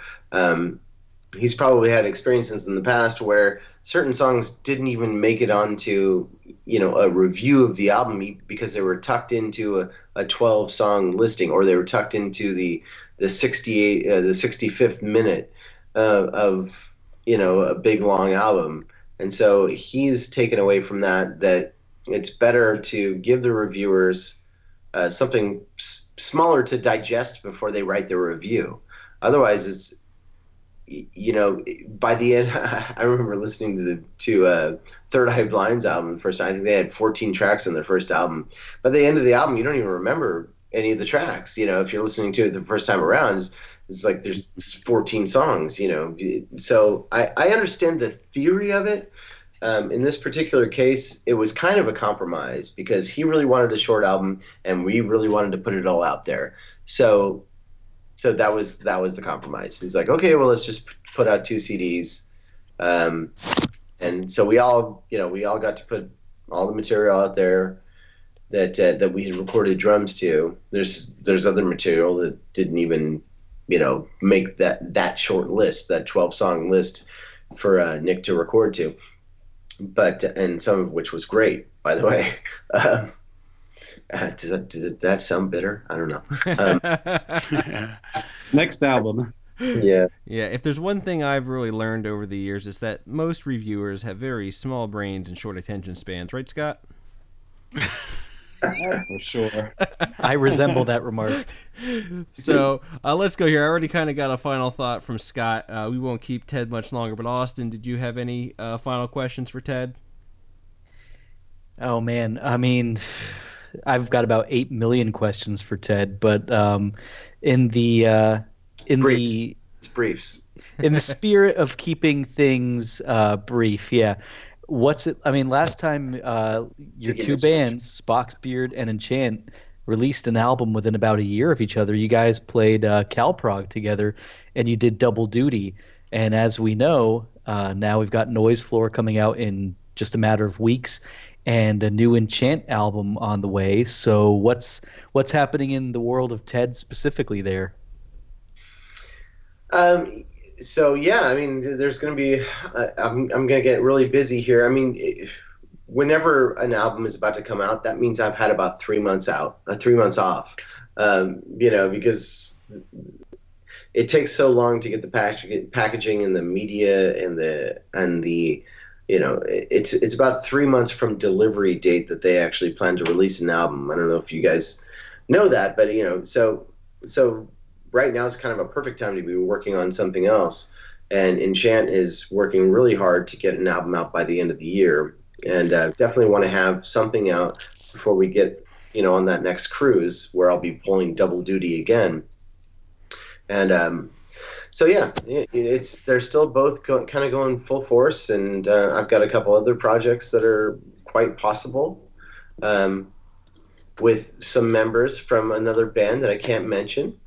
Speaker 4: he's probably had experiences in the past where certain songs didn't even make it onto a review of the album because they were tucked into a 12-song listing, or they were tucked into the 65th minute of a big long album. And so he's taken away from that it's better to give the reviewers something smaller to digest before they write their review. Otherwise, it's by the end, I remember listening to Third Eye Blind's album the first time. I think they had 14 tracks on their first album. By the end of the album, you don't even remember any of the tracks. If you're listening to it the first time around, it's like there's 14 songs. So I understand the theory of it. In this particular case, it was kind of a compromise because he really wanted a short album, and we really wanted to put it all out there. So that was the compromise. He's like, okay, well, let's just put out 2 CDs, and so we all got to put all the material out there that we had recorded drums to. There's other material that didn't even make that short list, that 12-song list for Nick to record to, and some of which was great, by the way. Does that sound bitter? I don't know.
Speaker 5: Next album.
Speaker 4: Yeah.
Speaker 1: Yeah, if there's one thing I've really learned over the years, is that most reviewers have very small brains and short attention spans. Right, Scott?
Speaker 5: For sure.
Speaker 2: I resemble that remark.
Speaker 1: So let's go here. I already kind of got a final thought from Scott. We won't keep Ted much longer, but Austin, did you have any final questions for Ted?
Speaker 2: Oh, man. I mean, I've got about 8 million questions for Ted, but in the
Speaker 4: briefs.
Speaker 2: In the spirit of keeping things brief, yeah. What's it? I mean, last time your two bands, Spock's Beard and Enchant, released an album within about a year of each other. You guys played CalProg together, and you did double duty. And as we know, now we've got Noise Floor coming out in just a matter of weeks, and a new Enchant album on the way. So what's happening in the world of Ted specifically there?
Speaker 4: So yeah, I mean, there's going to be. I'm going to get really busy here. I mean, whenever an album is about to come out, that means I've had about 3 months out, 3 months off. Because it takes so long to get the packaging and the media and the it's about 3 months from delivery date that they actually plan to release an album. I don't know if you guys know that, but so right now is kind of a perfect time to be working on something else. And Enchant is working really hard to get an album out by the end of the year, and definitely want to have something out before we get on that next cruise where I'll be pulling double duty again. And so yeah, they're still both kind of going full force, and I've got a couple other projects that are quite possible with some members from another band that I can't mention.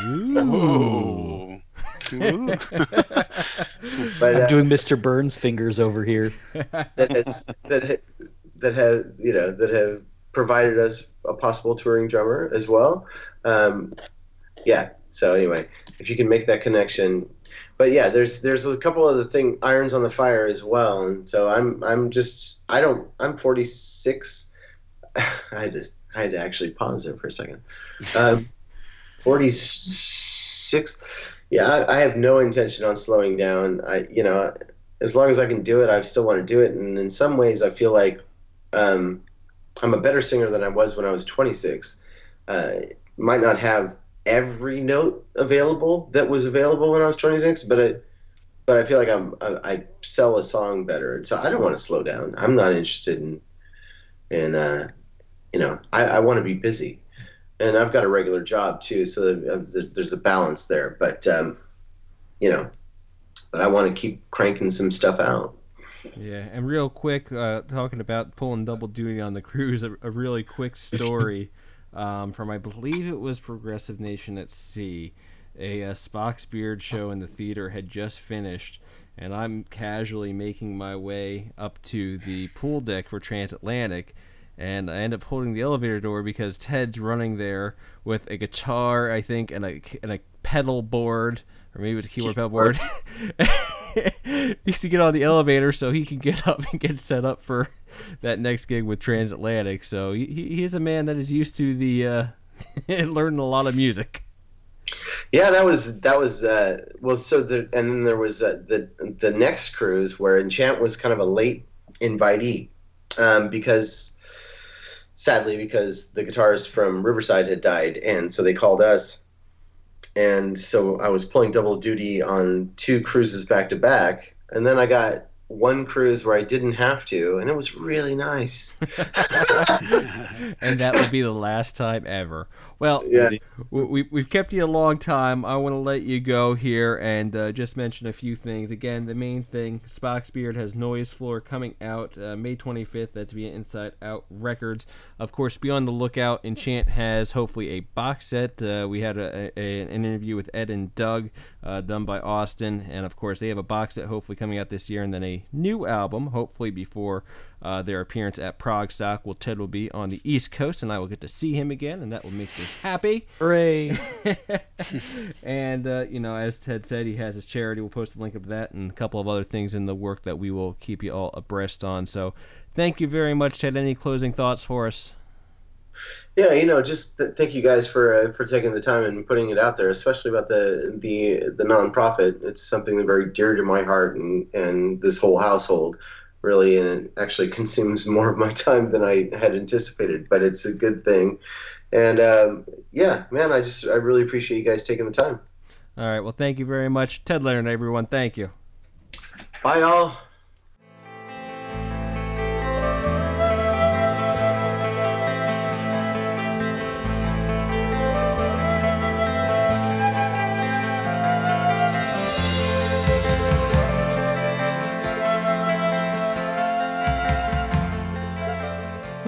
Speaker 1: Ooh.
Speaker 2: But I'm doing Mr. Burns fingers over here.
Speaker 4: that have provided us a possible touring drummer as well. Yeah. So anyway, if you can make that connection, but yeah, there's a couple other irons on the fire as well, and so I'm 46. I had to actually pause there for a second. 46. Yeah, I have no intention on slowing down. As long as I can do it, I still want to do it. And in some ways, I feel like I'm a better singer than I was when I was 26. Might not have every note available that was available when I was 26, but I feel like I sell a song better. So I don't want to slow down. I'm not interested in I want to be busy, and I've got a regular job too, so there's a balance there. But but I want to keep cranking some stuff out.
Speaker 1: Yeah, and real quick, talking about pulling double duty on the cruise, a really quick story from, I believe it was Progressive Nation at Sea. A Spock's Beard show in the theater had just finished, and I'm casually making my way up to the pool deck for Transatlantic, and I end up holding the elevator door because Ted's running there with a guitar, I think, and a pedal board, or maybe it was a keyboard pedal board. Needs to get on the elevator so he can get up and get set up for that next gig with Transatlantic. So he is a man that is used to the learning a lot of music.
Speaker 4: Yeah, that was well. So and then there was the next cruise where Enchant was kind of a late invitee because sadly because the guitarist from Riverside had died, and so they called us. And so I was pulling double duty on 2 cruises back to back, and then I got one cruise where I didn't have to, and it was really nice.
Speaker 1: And that will be the last time ever. Well,
Speaker 4: yeah.
Speaker 1: We've kept you a long time. I want to let you go here and just mention a few things. Again, the main thing, Spock's Beard has Noise Floor coming out May 25th. That's via Inside Out Records. Of course, be on the lookout. Enchant has hopefully a box set. We had an interview with Ed and Doug done by Austin. And, of course, they have a box set hopefully coming out this year, and then a new album, hopefully before their appearance at Prague Stock. Well, Ted will be on the East Coast, and I will get to see him again, and that will make me happy.
Speaker 2: Hooray!
Speaker 1: And, as Ted said, he has his charity. We'll post a link of that and a couple of other things in the work that we will keep you all abreast on. So thank you very much, Ted. Any closing thoughts for us?
Speaker 4: Yeah, just thank you guys for taking the time and putting it out there, especially about the nonprofit. It's something that's very dear to my heart and this whole household, really, and it actually consumes more of my time than I had anticipated. But it's a good thing, and man, I really appreciate you guys taking the time.
Speaker 1: All right, well, thank you very much, Ted Leonard, everyone. Thank you.
Speaker 4: Bye, y'all.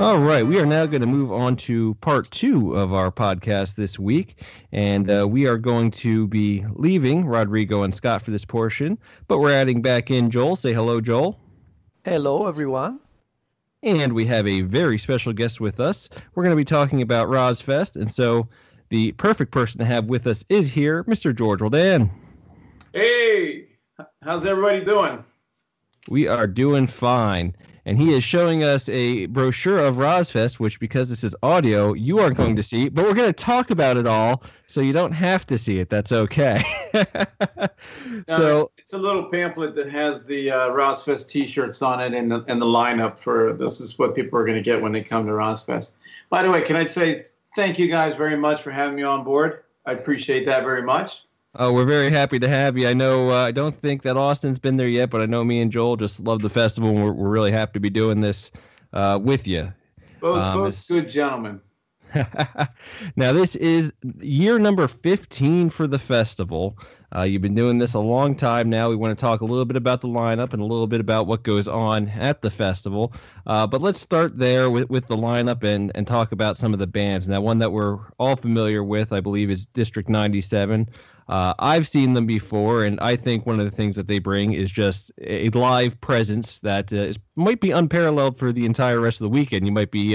Speaker 1: All right, we are now going to move on to part 2 of our podcast this week, and we are going to be leaving Rodrigo and Scott for this portion, but we're adding back in Joel. Say hello, Joel.
Speaker 6: Hello, everyone.
Speaker 1: And we have a very special guest with us. We're going to be talking about RoSfest, and so the perfect person to have with us is here, Mr. George Roldan.
Speaker 7: Hey, how's everybody doing?
Speaker 1: We are doing fine. And he is showing us a brochure of RoSfest, which, because this is audio, you aren't going to see. But we're going to talk about it all, so you don't have to see it. That's okay.
Speaker 7: So it's a little pamphlet that has the RoSfest T-shirts on it and the lineup for this is what people are going to get when they come to RoSfest. By the way, can I say thank you guys very much for having me on board? I appreciate that very much.
Speaker 1: Oh, we're very happy to have you. I know I don't think that Austin's been there yet, but I know me and Joel just love the festival, and we're really happy to be doing this with you.
Speaker 7: Both good gentlemen.
Speaker 1: Now, this is year number 15 for the festival. You've been doing this a long time now. We want to talk a little bit about the lineup and a little bit about what goes on at the festival. But let's start there with the lineup and talk about some of the bands. Now, one that we're all familiar with, I believe, is District 97. I've seen them before, and I think one of the things that they bring is just a live presence that might be unparalleled for the entire rest of the weekend. You might be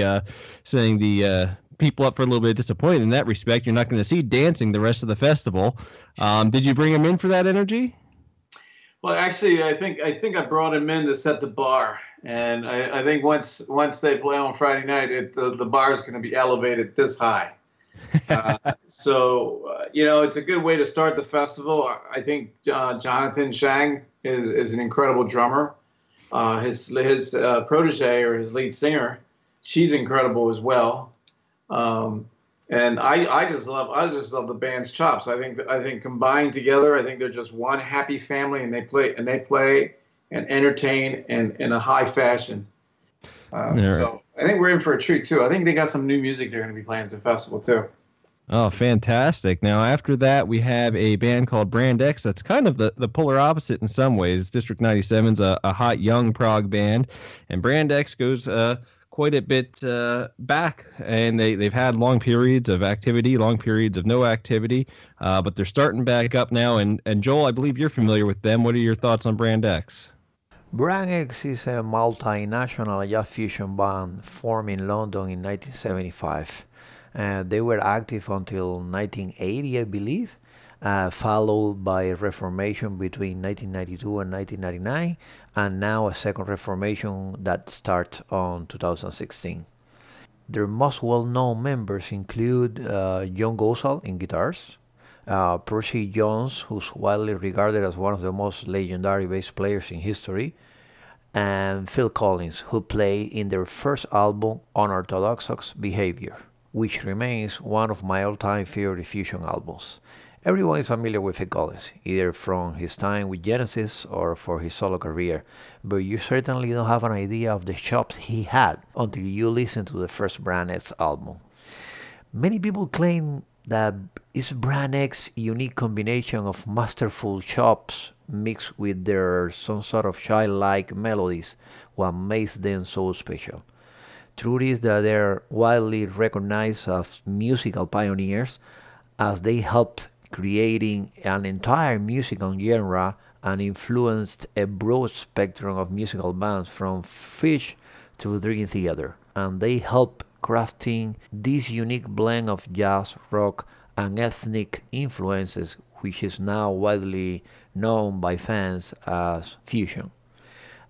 Speaker 1: saying the people up for a little bit disappointed in that respect. You're not going to see dancing the rest of the festival. Did you bring them in for that energy?
Speaker 7: Well, actually, I think I brought them in to set the bar, and I think once they play on Friday night, the bar is going to be elevated this high. So it's a good way to start the festival. I think Jonathan Shang is an incredible drummer. His protege or his lead singer, she's incredible as well. And I just love the band's chops. I think combined together, I think they're just one happy family, and they play and entertain in a high fashion. So I think we're in for a treat too. I think they got some new music they're going to be playing at the festival too.
Speaker 1: Oh, fantastic. Now, after that, we have a band called Brand X. That's kind of the polar opposite in some ways. District 97's a hot, young prog band, and Brand X goes quite a bit back, and they've had long periods of activity, long periods of no activity, but they're starting back up now. And Joel, I believe you're familiar with them. What are your thoughts on Brand X?
Speaker 6: Brand X is a multinational jazz fusion band formed in London in 1975. They were active until 1980, I believe, followed by a reformation between 1992 and 1999, and now a second reformation that starts on 2016. Their most well-known members include John Gosal in guitars, Percy Jones, who's widely regarded as one of the most legendary bass players in history, and Phil Collins, who played in their first album, Unorthodox Behavior, which remains one of my all-time favorite fusion albums. Everyone is familiar with Phil Collins, either from his time with Genesis or for his solo career, but you certainly don't have an idea of the chops he had until you listen to the first Brand X album. Many people claim that it's Brand X's unique combination of masterful chops mixed with their some sort of childlike melodies what makes them so special. Truth is that they're widely recognized as musical pioneers, as they helped creating an entire musical genre and influenced a broad spectrum of musical bands from Phish to Dream Theater. And they helped crafting this unique blend of jazz, rock, and ethnic influences, which is now widely known by fans as fusion.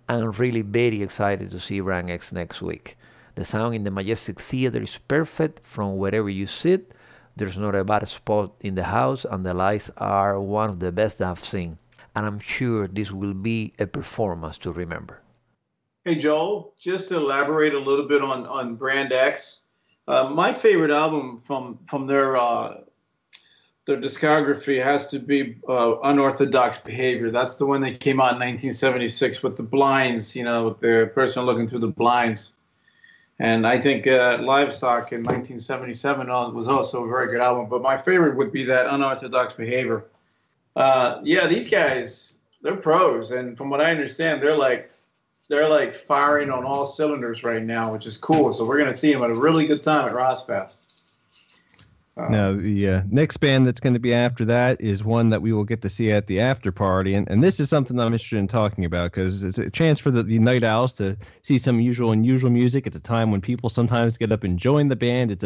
Speaker 6: I'm really very excited to see Brand X next week. The sound in the Majestic Theater is perfect from wherever you sit. There's not a bad spot in the house, and the lights are one of the best I've seen. And I'm sure this will be a performance to remember.
Speaker 7: Hey, Joel, just to elaborate a little bit on Brand X, my favorite album from their discography has to be Unorthodox Behavior. That's the one that came out in 1976 with the blinds, with the person looking through the blinds. And I think Livestock in 1977 was also a very good album. But my favorite would be that Unorthodox Behavior. Yeah, these guys, they're pros. And from what I understand, they're like firing on all cylinders right now, which is cool. So we're going to see them at a really good time at RoSfest.
Speaker 1: Now, the next band that's going to be after that is one that we will get to see at the after party. And this is something I'm interested in talking about because it's a chance for the night owls to see some unusual music. It's a time when people sometimes get up and join the band. It's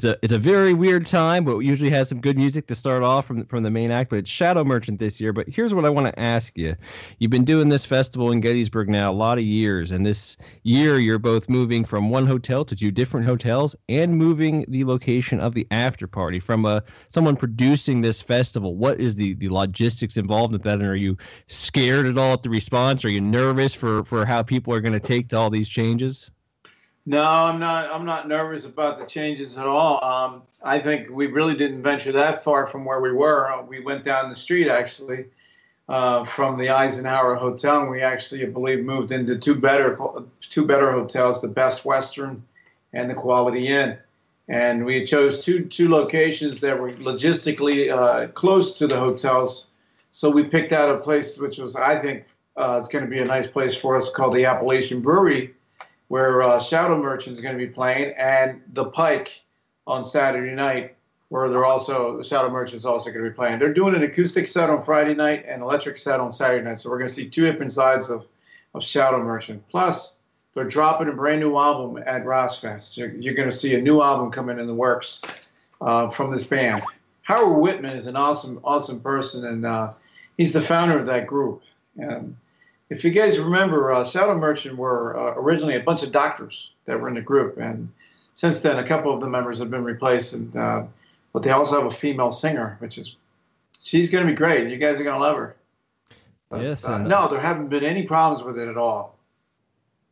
Speaker 1: a very weird time, but usually has some good music to start off from the main act. But it's Shadow Merchant this year. But here's what I want to ask you. You've been doing this festival in Gettysburg now a lot of years. And this year, you're both moving from one hotel to two different hotels and moving the location of the after party. From someone producing this festival, what is the logistics involved with that, and are you scared at all at the response? Are you nervous for how people are going to take to all these changes?
Speaker 7: No, I'm not nervous about the changes at all. I think we really didn't venture that far from where we were. We went down the street actually from the Eisenhower Hotel, and we actually, I believe, moved into two better hotels, the Best Western and the Quality Inn. And we chose two locations that were logistically close to the hotels. So we picked out a place which was, I think, it's going to be a nice place for us, called the Appalachian Brewery, where Shadow Merchant is going to be playing, and the Pike on Saturday night, where the Shadow Merchant is also going to be playing. They're doing an acoustic set on Friday night and electric set on Saturday night. So we're going to see two different sides of Shadow Merchant. Plus, they're dropping a brand new album at RoSfest. You're going to see a new album coming in the works from this band. Howard Whitman is an awesome person, and he's the founder of that group. And if you guys remember, Shadow Merchant were originally a bunch of doctors that were in the group, and since then a couple of the members have been replaced. And but they also have a female singer, she's going to be great. You guys are going to love her. But,
Speaker 1: yes.
Speaker 7: no, there haven't been any problems with it at all.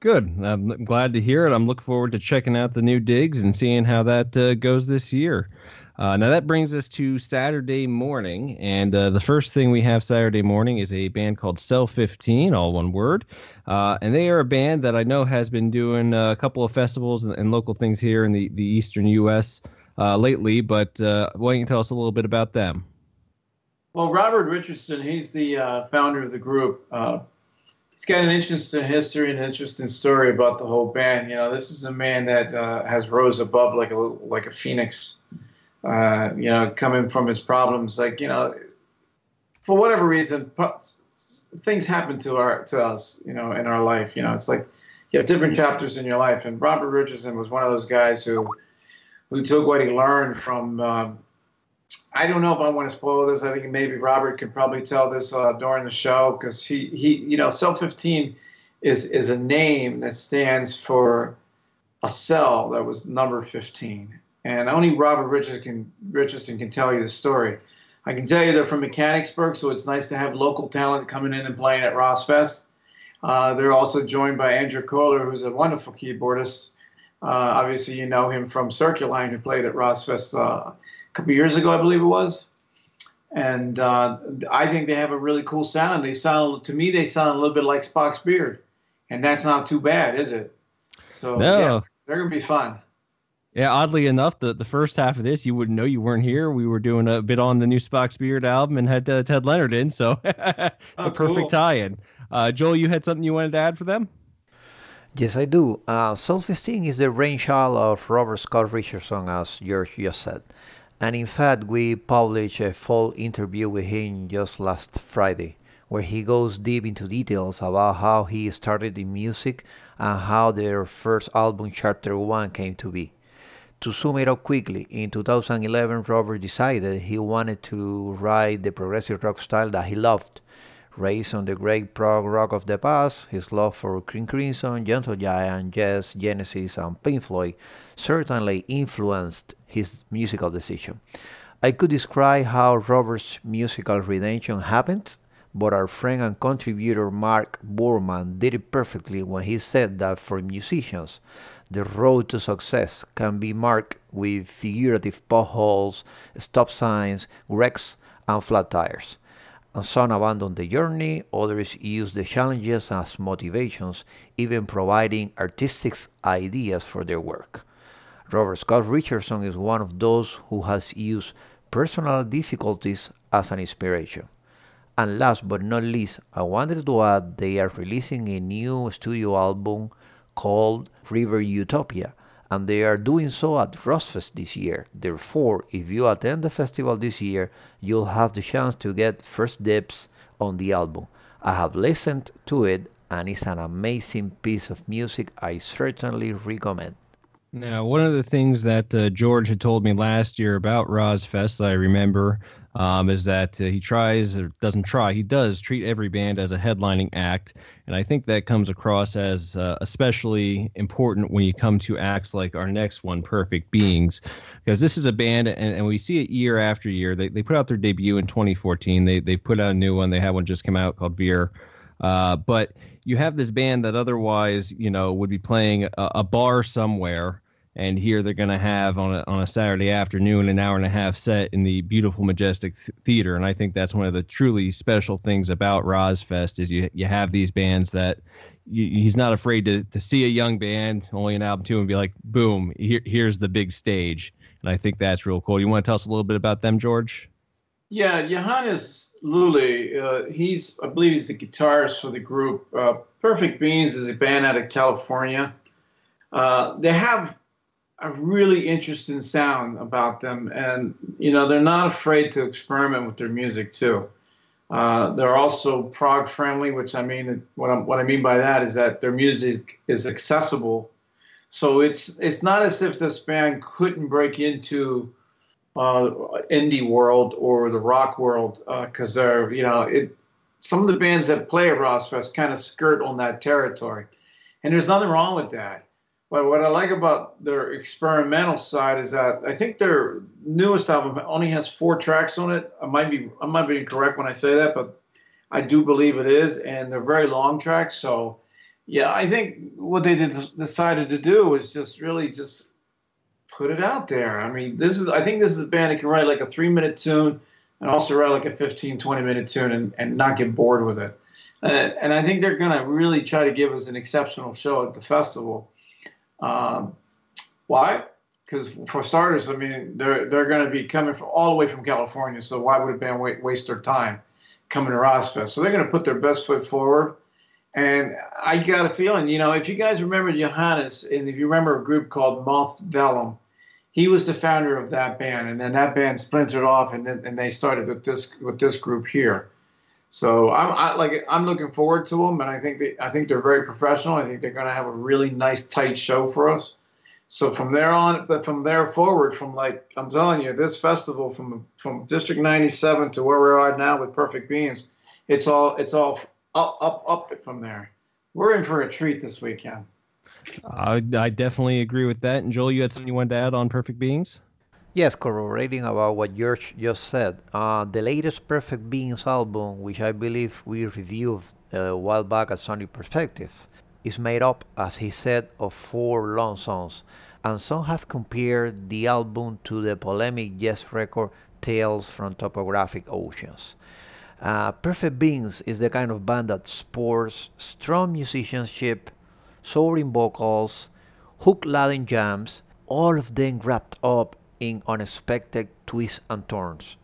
Speaker 1: Good. I'm glad to hear it. I'm looking forward to checking out the new digs and seeing how that goes this year. Now that brings us to Saturday morning, and the first thing we have Saturday morning is a band called Cell 15, all one word, and they are a band that I know has been doing a couple of festivals and local things here in the eastern U.S. Lately, but why don't you tell us a little bit about them?
Speaker 7: Well, Robert Richardson, he's the founder of the group. He's got an interesting history and an interesting story about the whole band. You know, this is a man that has rose above like a phoenix. You know, coming from his problems, like, you know, for whatever reason, things happen to us, you know, in our life. You know, it's like you have different chapters in your life, and Robert Richardson was one of those guys who took what he learned from. I don't know if I want to spoil this. I think maybe Robert could probably tell this during the show, because he you know, Cell 15 is a name that stands for a cell that was number 15. And only Robert Richardson can tell you the story. I can tell you they're from Mechanicsburg, so it's nice to have local talent coming in and playing at RoSfest. They're also joined by Andrew Kohler, who's a wonderful keyboardist. Obviously, you know him from Circuline, who played at RoSfest a couple years ago, I believe it was. And I think they have a really cool sound. To me, they sound a little bit like Spock's beard. And that's not too bad, is it? So,
Speaker 1: no.
Speaker 7: Yeah, they're going to be fun.
Speaker 1: Yeah, oddly enough, the first half of this, you wouldn't know, you weren't here. We were doing a bit on the new Spock's Beard album and had Ted Leonard in, so it's a perfect tie-in. Joel, you had something you wanted to add for them?
Speaker 6: Yes, I do. Self-esteem is the brainchild of Robert Scott Richardson, as George just said. And in fact, we published a full interview with him just last Friday, where he goes deep into details about how he started in music and how their first album, Chapter 1, came to be. To sum it up quickly, in 2011, Robert decided he wanted to write the progressive rock style that he loved. Raised on the great prog rock of the past, his love for King Crimson, Gentle Giant, Yes, Genesis, and Pink Floyd certainly influenced his musical decision. I could describe how Robert's musical redemption happened, but our friend and contributor Mark Borman did it perfectly when he said that for musicians, the road to success can be marked with figurative potholes, stop signs, wrecks, and flat tires. And some abandon the journey, others use the challenges as motivations, even providing artistic ideas for their work. Robert Scott Richardson is one of those who has used personal difficulties as an inspiration. And last but not least, I wanted to add they are releasing a new studio album called River Utopia, and they are doing so at RoSfest this year. Therefore, if you attend the festival this year, you'll have the chance to get first dibs on the album. I have listened to it, and it's an amazing piece of music I certainly recommend.
Speaker 1: Now, one of the things that George had told me last year about RoSfest that I remember is that he does treat every band as a headlining act, and I think that comes across as especially important when you come to acts like our next one, Perfect Beings, because this is a band, and we see it year after year. They put out their debut in 2014. They put out a new one. They had one just come out called Veer. But you have this band that otherwise, you know, would be playing a bar somewhere, and here they're going to have on a Saturday afternoon an hour and a half set in the beautiful, majestic theater. And I think that's one of the truly special things about RoSfest is you have these bands that he's not afraid to see a young band, only an album two, and be like, boom, here's the big stage. And I think that's real cool. You want to tell us a little bit about them, George?
Speaker 7: Yeah, Johannes Lully, I believe he's the guitarist for the group. Perfect Beings is a band out of California. They have a really interesting sound about them, and you know, they're not afraid to experiment with their music too. They're also prog friendly, which I mean, what I mean by that is that their music is accessible. So it's not as if this band couldn't break into indie world or the rock world, because they're, you know, some of the bands that play at RoSfest kind of skirt on that territory, and there's nothing wrong with that. But what I like about their experimental side is that I think their newest album only has 4 tracks on it. I might be incorrect when I say that, but I do believe it is, and they're very long tracks. So, Yeah, I think what they decided to do was just really just put it out there. I mean, I think this is a band that can write like a 3-minute tune and also write like a 15, 20-minute tune and not get bored with it. And I think they're going to really try to give us an exceptional show at the festival. Why? Because for starters, I mean, they're going to be coming all the way from California, so why would a band waste their time coming to RoSfest? So they're going to put their best foot forward. And I got a feeling, if you guys remember Johannes, and if you remember a group called Moth Vellum, he was the founder of that band, and then that band splintered off, and they started with this group here. So I'm looking forward to them, and I think they're very professional. I think they're going to have a really nice, tight show for us. So from there forward, I'm telling you, this festival from District 97 to where we are now with Perfect Beings, it's all up from there. We're in for a treat this weekend.
Speaker 1: I definitely agree with that. And Joel, you had something you wanted to add on Perfect Beings?
Speaker 6: Yes, corroborating about what George just said. The latest Perfect Beings album, which I believe we reviewed a while back at Sonic Perspective, is made up, as he said, of 4 long songs, and some have compared the album to the polemic Yes record Tales from Topographic Oceans. Perfect Beings is the kind of band that sports strong musicianship, soaring vocals, hook-laden jams, all of them wrapped up in unexpected twists and turns,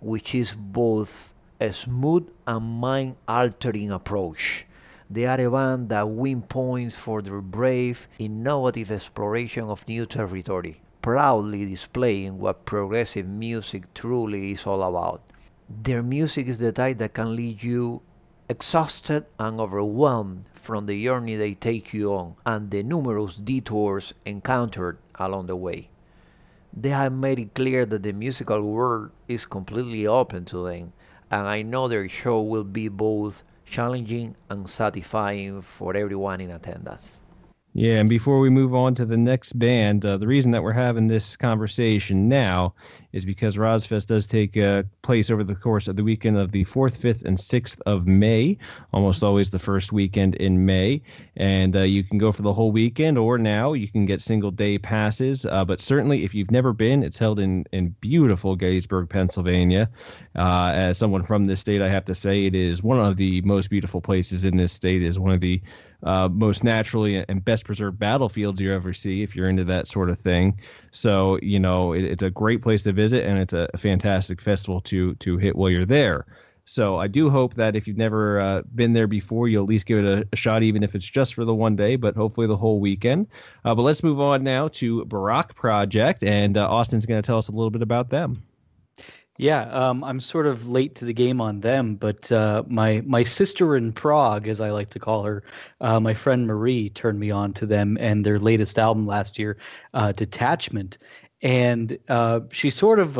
Speaker 6: which is both a smooth and mind-altering approach. They are a band that win points for their brave, innovative exploration of new territory, proudly displaying what progressive music truly is all about. Their music is the type that can leave you exhausted and overwhelmed from the journey they take you on and the numerous detours encountered along the way. They have made it clear that the musical world is completely open to them, and I know their show will be both challenging and satisfying for everyone in attendance.
Speaker 1: Yeah, and before we move on to the next band, the reason that we're having this conversation now is because RoSfest does take place over the course of the weekend of the 4th, 5th, and 6th of May, almost always the first weekend in May. And you can go for the whole weekend, or now you can get single-day passes. But certainly, if you've never been, it's held in beautiful Gettysburg, Pennsylvania. As someone from this state, I have to say it is one of the most beautiful places in this state. It is one of the most naturally and best preserved battlefields you ever see if you're into that sort of thing. So, it's a great place to visit, and it's a fantastic festival to hit while you're there. So I do hope that if you've never been there before, you'll at least give it a shot, even if it's just for the one day, but hopefully the whole weekend. But let's move on now to Barak Project, and Austin's going to tell us a little bit about them.
Speaker 2: Yeah, I'm sort of late to the game on them, but my sister in Prague, as I like to call her, my friend Marie, turned me on to them and their latest album last year, Detachment. And she sort of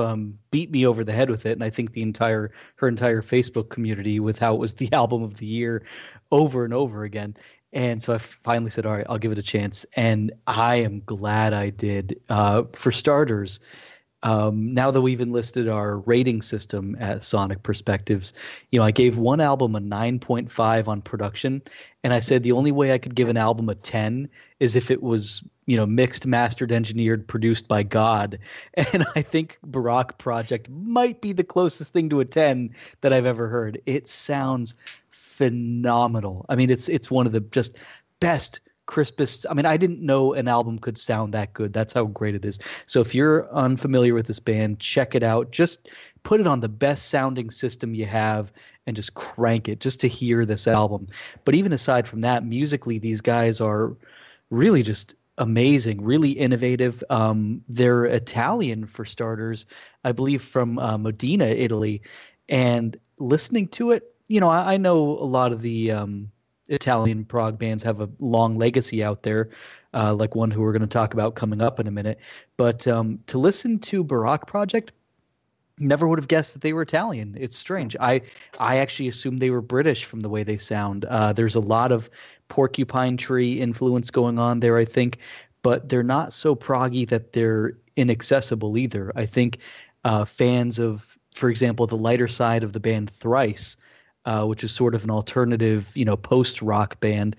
Speaker 2: beat me over the head with it, and I think her entire Facebook community with how it was the album of the year over and over again. And so I finally said, all right, I'll give it a chance. And I am glad I did. For starters, now that we've enlisted our rating system at Sonic Perspectives, I gave one album a 9.5 on production, and I said the only way I could give an album a 10 is if it was, mixed, mastered, engineered, produced by God. And I think Barak Project might be the closest thing to a 10 that I've ever heard. It sounds phenomenal. I mean, it's one of the just best, crispest. I mean, I didn't know an album could sound that good. That's how great it is. So if you're unfamiliar with this band, check it out. Just put it on the best sounding system you have and just crank it just to hear this album. But even aside from that, musically, these guys are really just amazing, really innovative. They're Italian for starters, I believe from Modena, Italy. And listening to it, I know a lot of the Italian prog bands have a long legacy out there, like one who we're going to talk about coming up in a minute. But to listen to Barak Project, never would have guessed that they were Italian. It's strange. I actually assumed they were British from the way they sound. There's a lot of Porcupine Tree influence going on there, I think, but they're not so proggy that they're inaccessible either. I think fans of, for example, the lighter side of the band Thrice, which is sort of an alternative, post-rock band,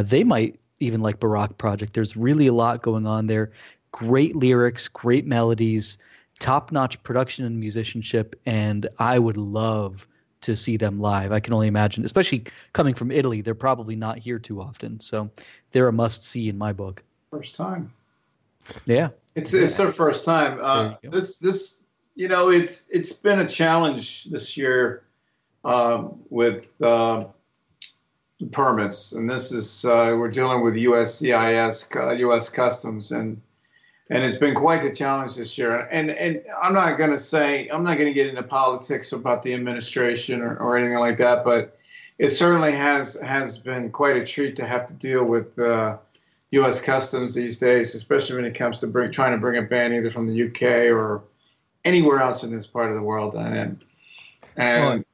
Speaker 2: they might even like Barak Project. There's really a lot going on there. Great lyrics, great melodies, top-notch production and musicianship, and I would love to see them live. I can only imagine, especially coming from Italy, they're probably not here too often, so they're a must-see in my book.
Speaker 7: First time.
Speaker 2: Yeah,
Speaker 7: it's their first time. This it's been a challenge this year with the permits, and this is we're dealing with USCIS, U.S. Customs, and it's been quite the challenge this year. And I'm not going to get into politics about the administration or anything like that, but it certainly has been quite a treat to have to deal with U.S. Customs these days, especially when it comes to trying to bring a band either from the U.K. or anywhere else in this part of the world. And I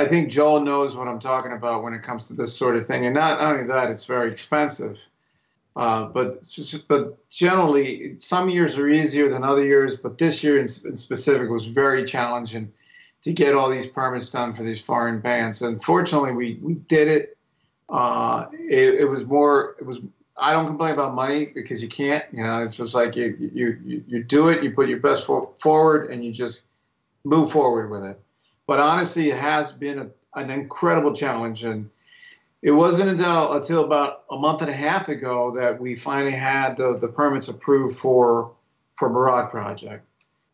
Speaker 7: think Joel knows what I'm talking about when it comes to this sort of thing. And not only that, it's very expensive. But generally, some years are easier than other years. But this year in specific was very challenging to get all these permits done for these foreign bands. And fortunately, we did it. It was. I don't complain about money because you can't. It's just like you do it. You put your best forward, and you just move forward with it. But honestly, it has been an incredible challenge, and it wasn't until about a month and a half ago that we finally had the permits approved for Barak Project.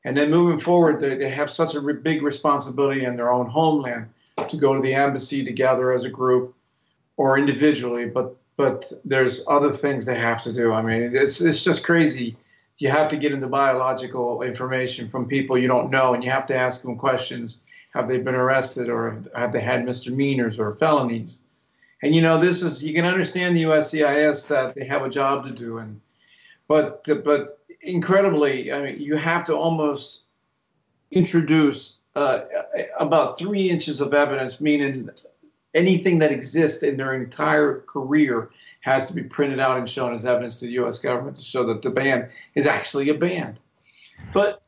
Speaker 7: And then moving forward, they have such a big responsibility in their own homeland to go to the embassy together as a group or individually. But there's other things they have to do. I mean, it's just crazy. You have to get into biological information from people you don't know, and you have to ask them questions. Have they been arrested, or have they had misdemeanors or felonies? And you can understand the USCIS that they have a job to do, but incredibly, I mean, you have to almost introduce about 3 inches of evidence, meaning anything that exists in their entire career has to be printed out and shown as evidence to the U.S. government to show that the band is actually a band. But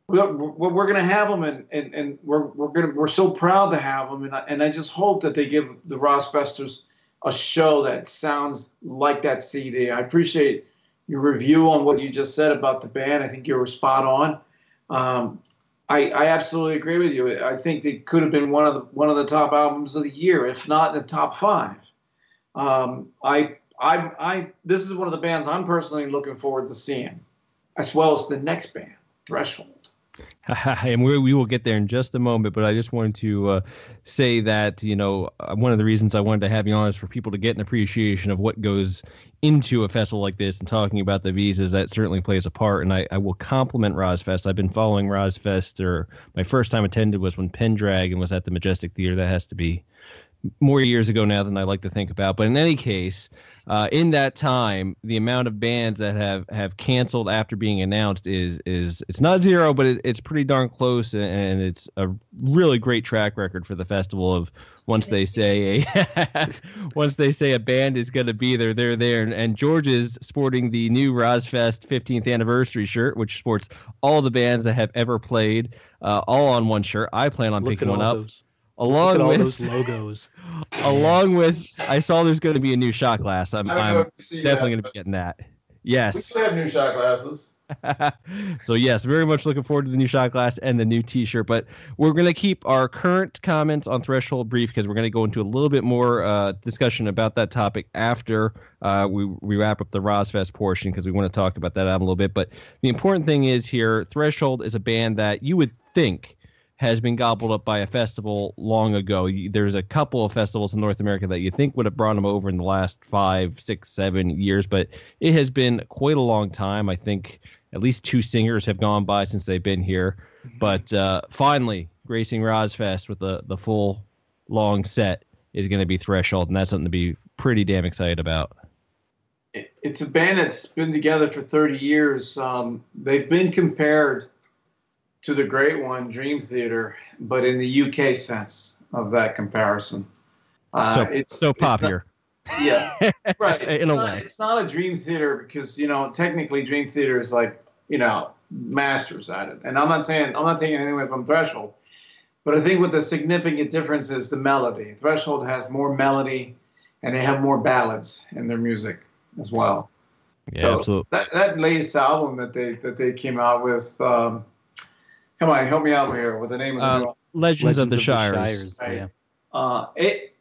Speaker 7: we're going to have them, and we're so proud to have them, and I just hope that they give the RoSfesters a show that sounds like that CD. I appreciate your review on what you just said about the band. I think you were spot on. I absolutely agree with you. I think they could have been one of the top albums of the year, if not in the top 5. This is one of the bands I'm personally looking forward to seeing, as well as the next band, Threshold.
Speaker 1: And we will get there in just a moment, but I just wanted to say that, one of the reasons I wanted to have you on is for people to get an appreciation of what goes into a festival like this, and talking about the visas, that certainly plays a part. And I will compliment RoSfest. I've been following RoSfest, or my first time attended was when Pendragon was at the Majestic Theater. That has to be more years ago now than I like to think about. But in any case, in that time, the amount of bands that have canceled after being announced is it's not zero, but it's pretty darn close, and it's a really great track record for the festival of once they say a band is going to be there, they're there. And George is sporting the new RoSfest 15th anniversary shirt, which sports all the bands that have ever played, all on one shirt. I plan on picking one up. Look at all those logos. Along with, I saw there's going to be a new shot glass. I'm definitely going to be getting that. Yes.
Speaker 7: We still have new shot glasses.
Speaker 1: So yes, very much looking forward to the new shot glass and the new T-shirt. But we're going to keep our current comments on Threshold brief, because we're going to go into a little bit more discussion about that topic after we wrap up the RoSfest portion, because we want to talk about that album a little bit. But the important thing is here, Threshold is a band that you would think has been gobbled up by a festival long ago. There's a couple of festivals in North America that you think would have brought them over in the last 5, 6, 7 years, but it has been quite a long time. I think at least 2 singers have gone by since they've been here. But finally, gracing RoSfest with the full long set is going to be Threshold, and that's something to be pretty damn excited about.
Speaker 7: It's a band that's been together for 30 years. They've been compared to the great one, Dream Theater, but in the UK sense of that comparison.
Speaker 1: It's so popular.
Speaker 7: Yeah, right. It's not a Dream Theater because, technically Dream Theater is like, masters at it. And I'm not taking anything away from Threshold, but I think what the significant difference is the melody. Threshold has more melody. and they have more ballads in their music as well.
Speaker 1: Yeah,
Speaker 7: so
Speaker 1: absolutely.
Speaker 7: That latest album that they came out with, come on, help me out here with the name of the new album.
Speaker 1: Legends of the Shires.
Speaker 7: Right?
Speaker 2: Yeah.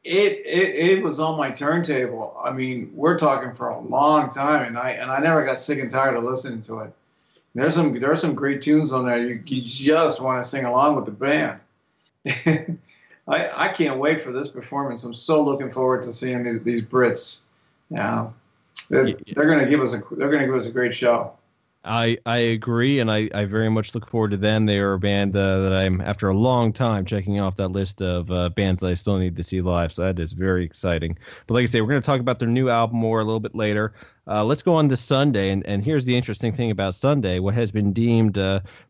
Speaker 7: It was on my turntable. I mean, we're talking for a long time, and I never got sick and tired of listening to it. There's some great tunes on there. You just want to sing along with the band. I can't wait for this performance. I'm so looking forward to seeing these Brits. Yeah, they're gonna give us a great show.
Speaker 1: I agree, and I very much look forward to them. They are a band that I'm, after a long time, checking off that list of bands that I still need to see live, so that is very exciting. But like I say, we're going to talk about their new album more a little bit later. Let's go on to Sunday, and here's the interesting thing about Sunday. What has been deemed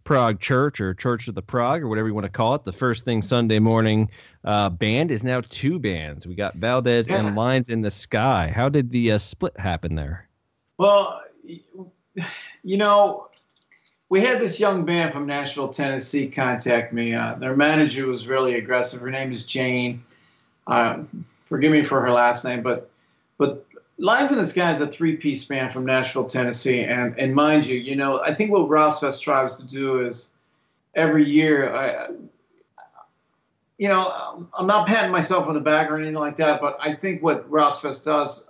Speaker 1: Prague Church, or Church of the Prague, or whatever you want to call it, the first thing Sunday morning band is now two bands. We got Valdez and Lines in the Sky. How did the split happen there?
Speaker 7: Well, you know, we had this young band from Nashville, Tennessee contact me. Their manager was really aggressive. Her name is Jane. Forgive me for her last name, but Lines in the Sky is a three-piece band from Nashville, Tennessee. And mind you, you know, I think what RoSfest tries to do is every year, I'm not patting myself on the back or anything like that, but I think what RoSfest does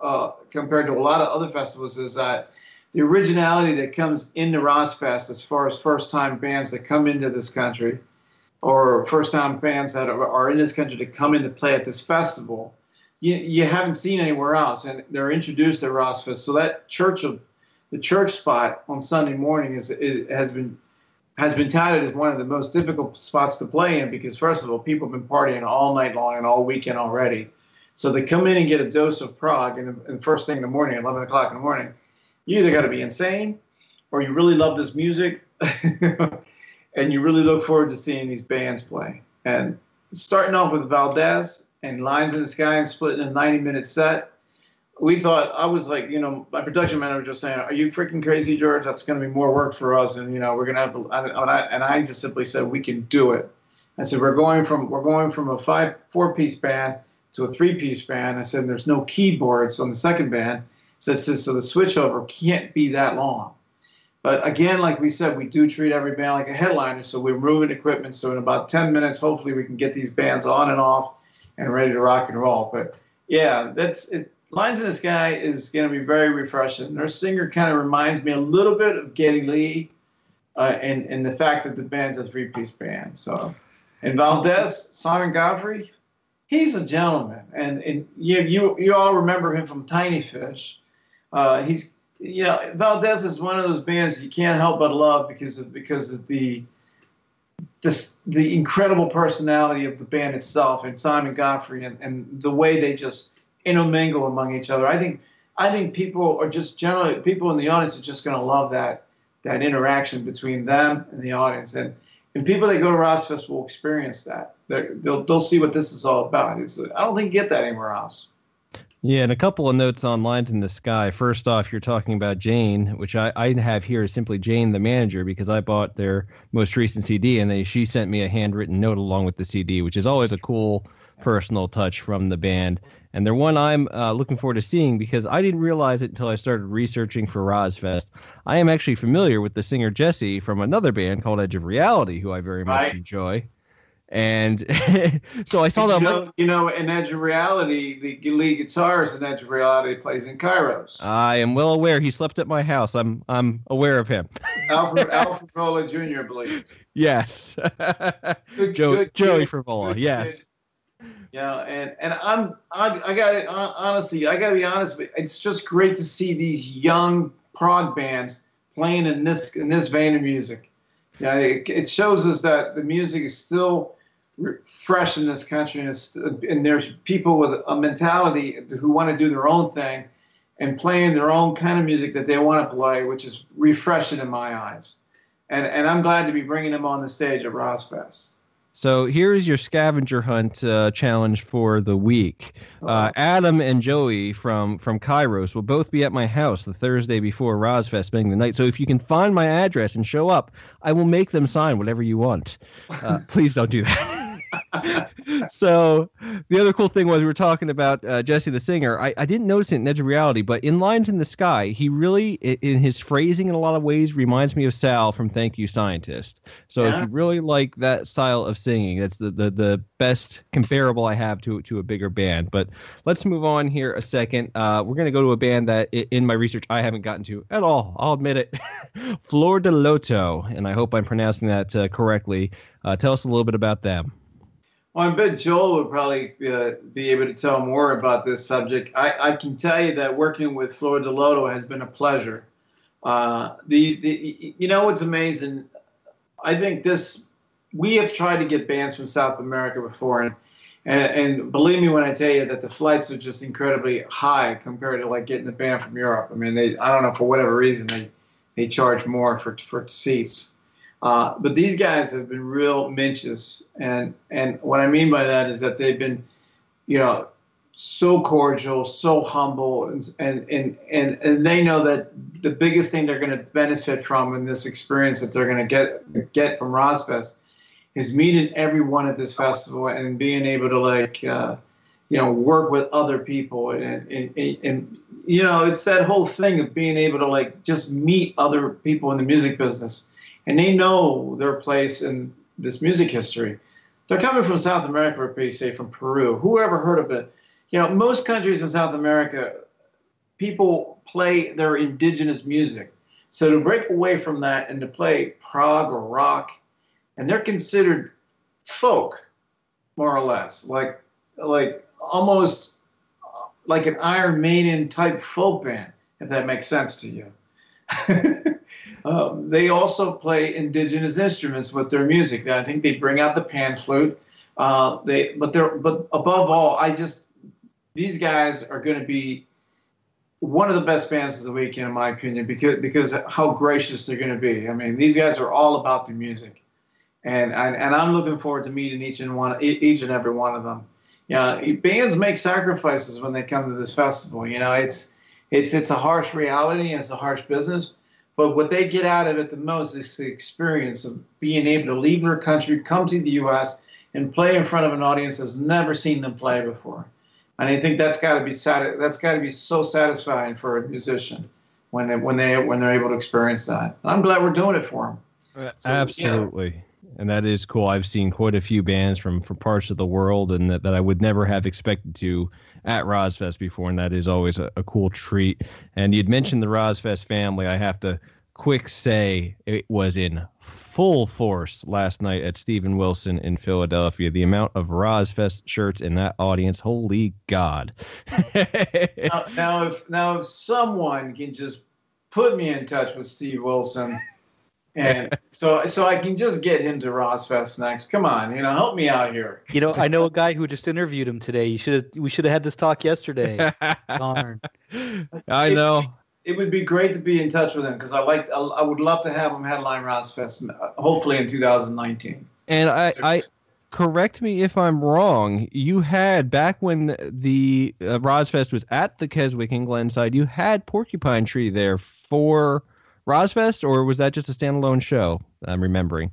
Speaker 7: compared to a lot of other festivals is that the originality that comes into RoSfest as far as first-time bands that come into this country, or first-time bands that are in this country to come in to play at this festival, you haven't seen anywhere else, and they're introduced at RoSfest. So that the church spot on Sunday morning has been touted as one of the most difficult spots to play in, because first of all, people have been partying all night long and all weekend already. So they come in and get a dose of Prague, and first thing in the morning, 11 o'clock in the morning. You either got to be insane, or you really love this music, and you really look forward to seeing these bands play. And starting off with Valdez and Lines in the Sky and splitting a 90-minute set, we thought, I was like, you know, my production manager was saying, "Are you freaking crazy, George? That's going to be more work for us, and you know, we're going to have to." And I just simply said, "We can do it." I said, "We're going from a four-piece band to a three-piece band." I said, "There's no keyboards on the second band." So the switchover can't be that long. But again, like we said, we do treat every band like a headliner, so we're moving equipment. So in about 10 minutes, hopefully we can get these bands on and off and ready to rock and roll. But yeah, that's it. Lines in the Sky is going to be very refreshing. Their singer kind of reminds me a little bit of Geddy Lee, and the fact that the band's a three-piece band. So, and Valdez, Simon Godfrey, he's a gentleman, and you all remember him from Tiny Fish. Valdez is one of those bands you can't help but love because of the incredible personality of the band itself, and Simon Godfrey, and the way they just intermingle among each other. I think people are just generally, people in the audience are just going to love that interaction between them and the audience, and people that go to RoSfest will experience that. They'll see what this is all about. I don't think you get that anywhere else.
Speaker 1: Yeah, and a couple of notes on Lines in the Sky. First off, you're talking about Jane, which I have here is simply Jane the manager, because I bought their most recent CD, and she sent me a handwritten note along with the CD, which is always a cool personal touch from the band. And they're one I'm looking forward to seeing, because I didn't realize it until I started researching for RoSfest. I am actually familiar with the singer Jesse from another band called Edge of Reality, who I very much enjoy. And so I saw that.
Speaker 7: In Edge of Reality, the lead guitarist in Edge of Reality plays in Kairos.
Speaker 1: I am well aware. He slept at my house. I'm aware of him.
Speaker 7: Alfred Frivola Jr., I believe.
Speaker 1: Yes. Joey Frivola. Yes.
Speaker 7: Yeah, and I got to honestly, I got to be honest. It's just great to see these young prog bands playing in this vein of music. Yeah, it shows us that the music is still fresh in this country, and there's people with a mentality who want to do their own thing and playing their own kind of music that they want to play, which is refreshing in my eyes. And I'm glad to be bringing them on the stage at RoSfest.
Speaker 1: So here's your scavenger hunt challenge for the week. Adam and Joey from Kairos will both be at my house the Thursday before RoSfest, spending the night. So if you can find my address and show up, I will make them sign whatever you want. Please don't do that. So the other cool thing was we were talking about Jesse the singer. I didn't notice it in Edge of Reality, but in Lines in the Sky, he really, in his phrasing in a lot of ways, reminds me of Sal from Thank You Scientist. So if you really like that style of singing, that's the best comparable I have to a bigger band. But let's move on here a second. We're going to go to a band that in my research I haven't gotten to at all. I'll admit it. Flor de Loto, and I hope I'm pronouncing that correctly. Tell us a little bit about them.
Speaker 7: Well, I bet Joel would probably be able to tell more about this subject. I can tell you that working with Flor de Loto has been a pleasure. You know what's amazing? I think we have tried to get bands from South America before, and believe me when I tell you that the flights are just incredibly high compared to like getting a band from Europe. I mean, I don't know, for whatever reason they charge more for seats. But these guys have been real minches, and what I mean by that is that they've been, so cordial, so humble, and they know that the biggest thing they're going to benefit from in this experience that they're going to get from RoSfest is meeting everyone at this festival and being able to work with other people and it's that whole thing of being able to just meet other people in the music business. And they know their place in this music history. They're coming from South America, or say from Peru. Who ever heard of it? Most countries in South America, people play their indigenous music. So to break away from that and to play prog or rock, and they're considered folk, more or less, like almost like an Iron Maiden type folk band, if that makes sense to you. They also play indigenous instruments with their music. I think they bring out the pan flute. But above all, these guys are going to be one of the best bands of the weekend, in my opinion, because how gracious they're going to be. I mean, these guys are all about the music, and I'm looking forward to meeting each and every one of them. Bands make sacrifices when they come to this festival. It's a harsh reality and it's a harsh business. But what they get out of it the most is the experience of being able to leave their country, come to the U.S., and play in front of an audience that's never seen them play before. And I think that's got to be so satisfying for a musician when they're able to experience that. And I'm glad we're doing it for them.
Speaker 1: Absolutely. Yeah. And that is cool. I've seen quite a few bands from parts of the world and that I would never have expected to at RoSfest before, and that is always a cool treat. And you'd mentioned the RoSfest family. I have to quick say it was in full force last night at Stephen Wilson in Philadelphia. The amount of RoSfest shirts in that audience, holy God.
Speaker 7: now if someone can just put me in touch with Steve Wilson, and so I can just get him to RoSfest next. Come on, help me out here.
Speaker 2: I know a guy who just interviewed him today. We should have had this talk yesterday. Darn.
Speaker 1: I know.
Speaker 7: It would be great to be in touch with him because I would love to have him headline RoSfest, hopefully in 2019.
Speaker 1: And I correct me if I'm wrong. You had, back when the RoSfest was at the Keswick and Glenside, you had Porcupine Tree there for RoSfest, or was that just a standalone show? I'm remembering.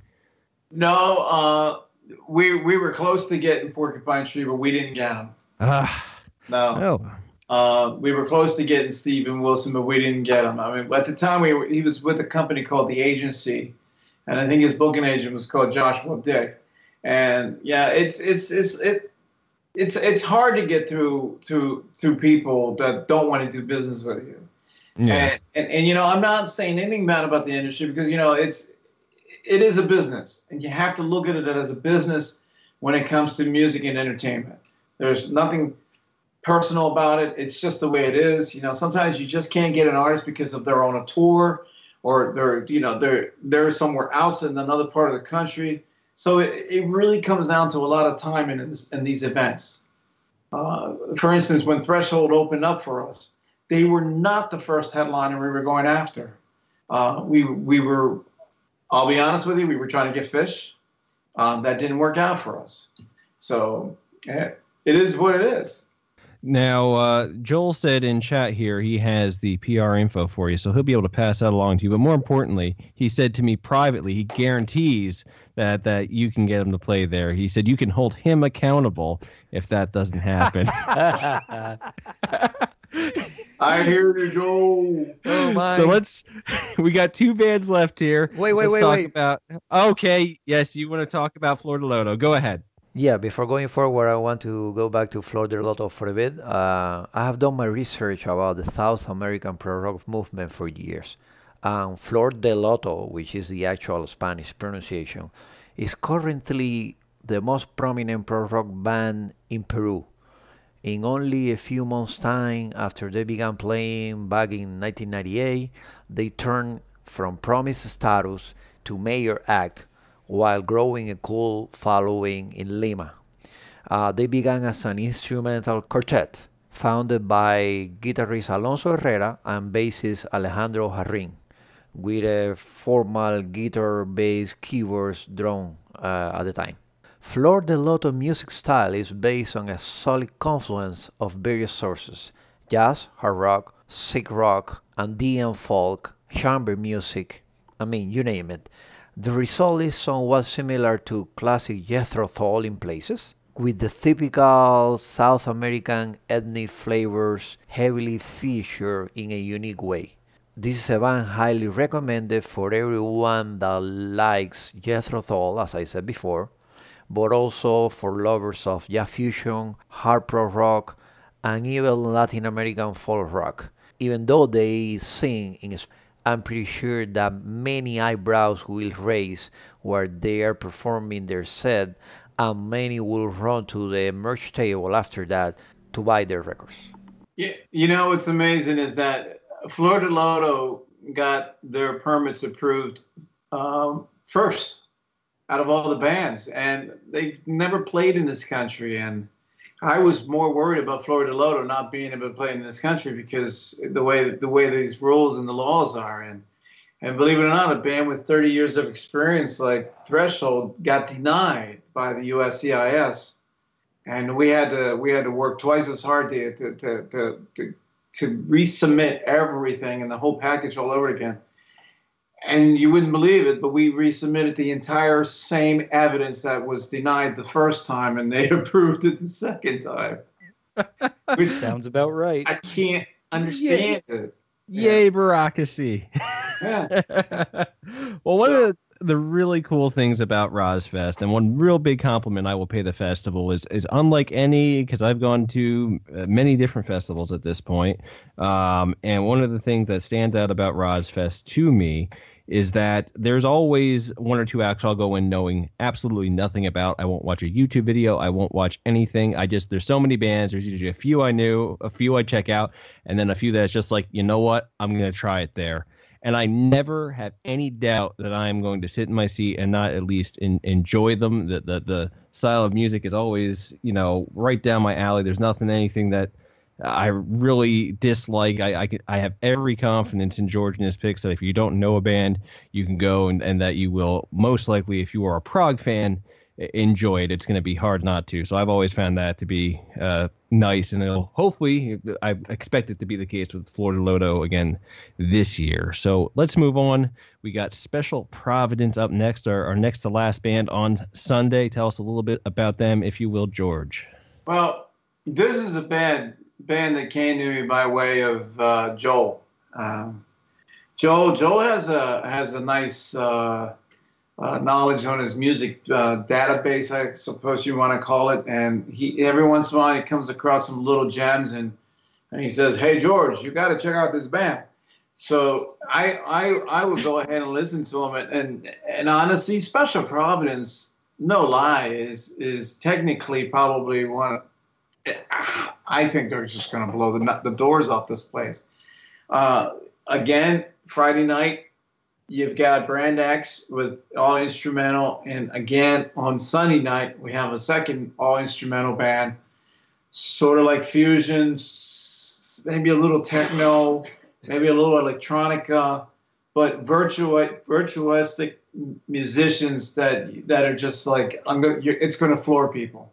Speaker 7: No, we were close to getting Porcupine Tree, but we didn't get him. No. We were close to getting Stephen Wilson, but we didn't get him. I mean, at the time he was with a company called The Agency, and I think his booking agent was called Joshua Dick. And yeah, it's hard to get through people that don't want to do business with you. Yeah. And I'm not saying anything bad about the industry because it is a business, and you have to look at it as a business when it comes to music and entertainment. There's nothing personal about it. It's just the way it is. Sometimes you just can't get an artist because of they're on a tour or they're somewhere else in another part of the country. So it really comes down to a lot of time in these events. For instance, when Threshold opened up for us, they were not the first headliner we were going after. We were, I'll be honest with you, we were trying to get Fish. That didn't work out for us. So it is what it is.
Speaker 1: Now, Joel said in chat here he has the PR info for you, so he'll be able to pass that along to you. But more importantly, he said to me privately, he guarantees that you can get him to play there. He said you can hold him accountable if that doesn't happen.
Speaker 7: I hear you, Joel.
Speaker 6: Oh my.
Speaker 1: So we got two bands left here.
Speaker 6: Wait.
Speaker 1: Okay, yes, you want to talk about Flor de Loto. Go ahead.
Speaker 6: Yeah, before going forward, I want to go back to Flor de Loto for a bit. I have done my research about the South American pro-rock movement for years. Flor de Loto, which is the actual Spanish pronunciation, is currently the most prominent pro-rock band in Peru. In only a few months' time after they began playing back in 1998, they turned from promise status to major act, while growing a cool following in Lima. They began as an instrumental quartet, founded by guitarist Alonso Herrera and bassist Alejandro Jarrin, with a formal guitar, bass, keyboards, drum at the time. Flor de Loto music style is based on a solid confluence of various sources: jazz, hard rock, sick rock, Andean folk, chamber music, you name it. The result is somewhat similar to classic Jethro Tull in places, with the typical South American ethnic flavors heavily featured in a unique way. This is a band highly recommended for everyone that likes Jethro Tull, as I said before, but also for lovers of jazz fusion, hard pro rock, and even Latin American folk rock. Even though they sing in Spanish, I'm pretty sure that many eyebrows will raise while they are performing their set, and many will run to the merch table after that to buy their records.
Speaker 7: Yeah, what's amazing is that Flor de Loto got their permits approved first out of all the bands, and they've never played in this country. And I was more worried about Flor de Loto not being able to play in this country because the way these rules and the laws are. And believe it or not, a band with 30 years of experience like Threshold got denied by the USCIS, and we had to work twice as hard to resubmit everything and the whole package all over again. And you wouldn't believe it, but we resubmitted the entire same evidence that was denied the first time, and they approved it the second time.
Speaker 2: Which sounds about right.
Speaker 7: I can't understand it.
Speaker 1: Yay, bureaucracy.
Speaker 7: Yeah.
Speaker 1: Well, one of the really cool things about RoSfest, and one real big compliment I will pay the festival, is unlike any, because I've gone to many different festivals at this point, and one of the things that stands out about RoSfest to me is that there's always one or two acts I'll go in knowing absolutely nothing about. I won't watch a YouTube video. I won't watch anything. There's so many bands. There's usually a few I knew, a few I check out, and then a few that's just like, you know what, I'm going to try it there. And I never have any doubt that I'm going to sit in my seat and not at least enjoy them. The style of music is always, right down my alley. There's anything that I really dislike. I have every confidence in George and his picks that if you don't know a band, you can go and that you will most likely, if you are a prog fan, enjoy it. It's going to be hard not to. So I've always found that to be nice, and it'll hopefully, I expect it to be the case with Flor de Loto again this year. So let's move on. We got Special Providence up next, our next to last band on Sunday. Tell us a little bit about them, if you will, George.
Speaker 7: Well, this is a band that came to me by way of Joel. Joel has a nice knowledge on his music database, I suppose you want to call it, and he every once in a while he comes across some little gems, and he says, "Hey George, you got to check out this band." So I would go ahead and listen to him, and honestly, Special Providence, no lie, is technically probably one. I think they're just going to blow the doors off this place. Again, Friday night, you've got Brand X with all instrumental, and again on Sunday night we have a second all instrumental band, sort of like fusion, maybe a little techno, maybe a little electronica, but virtuosic musicians that are just like it's going to floor people.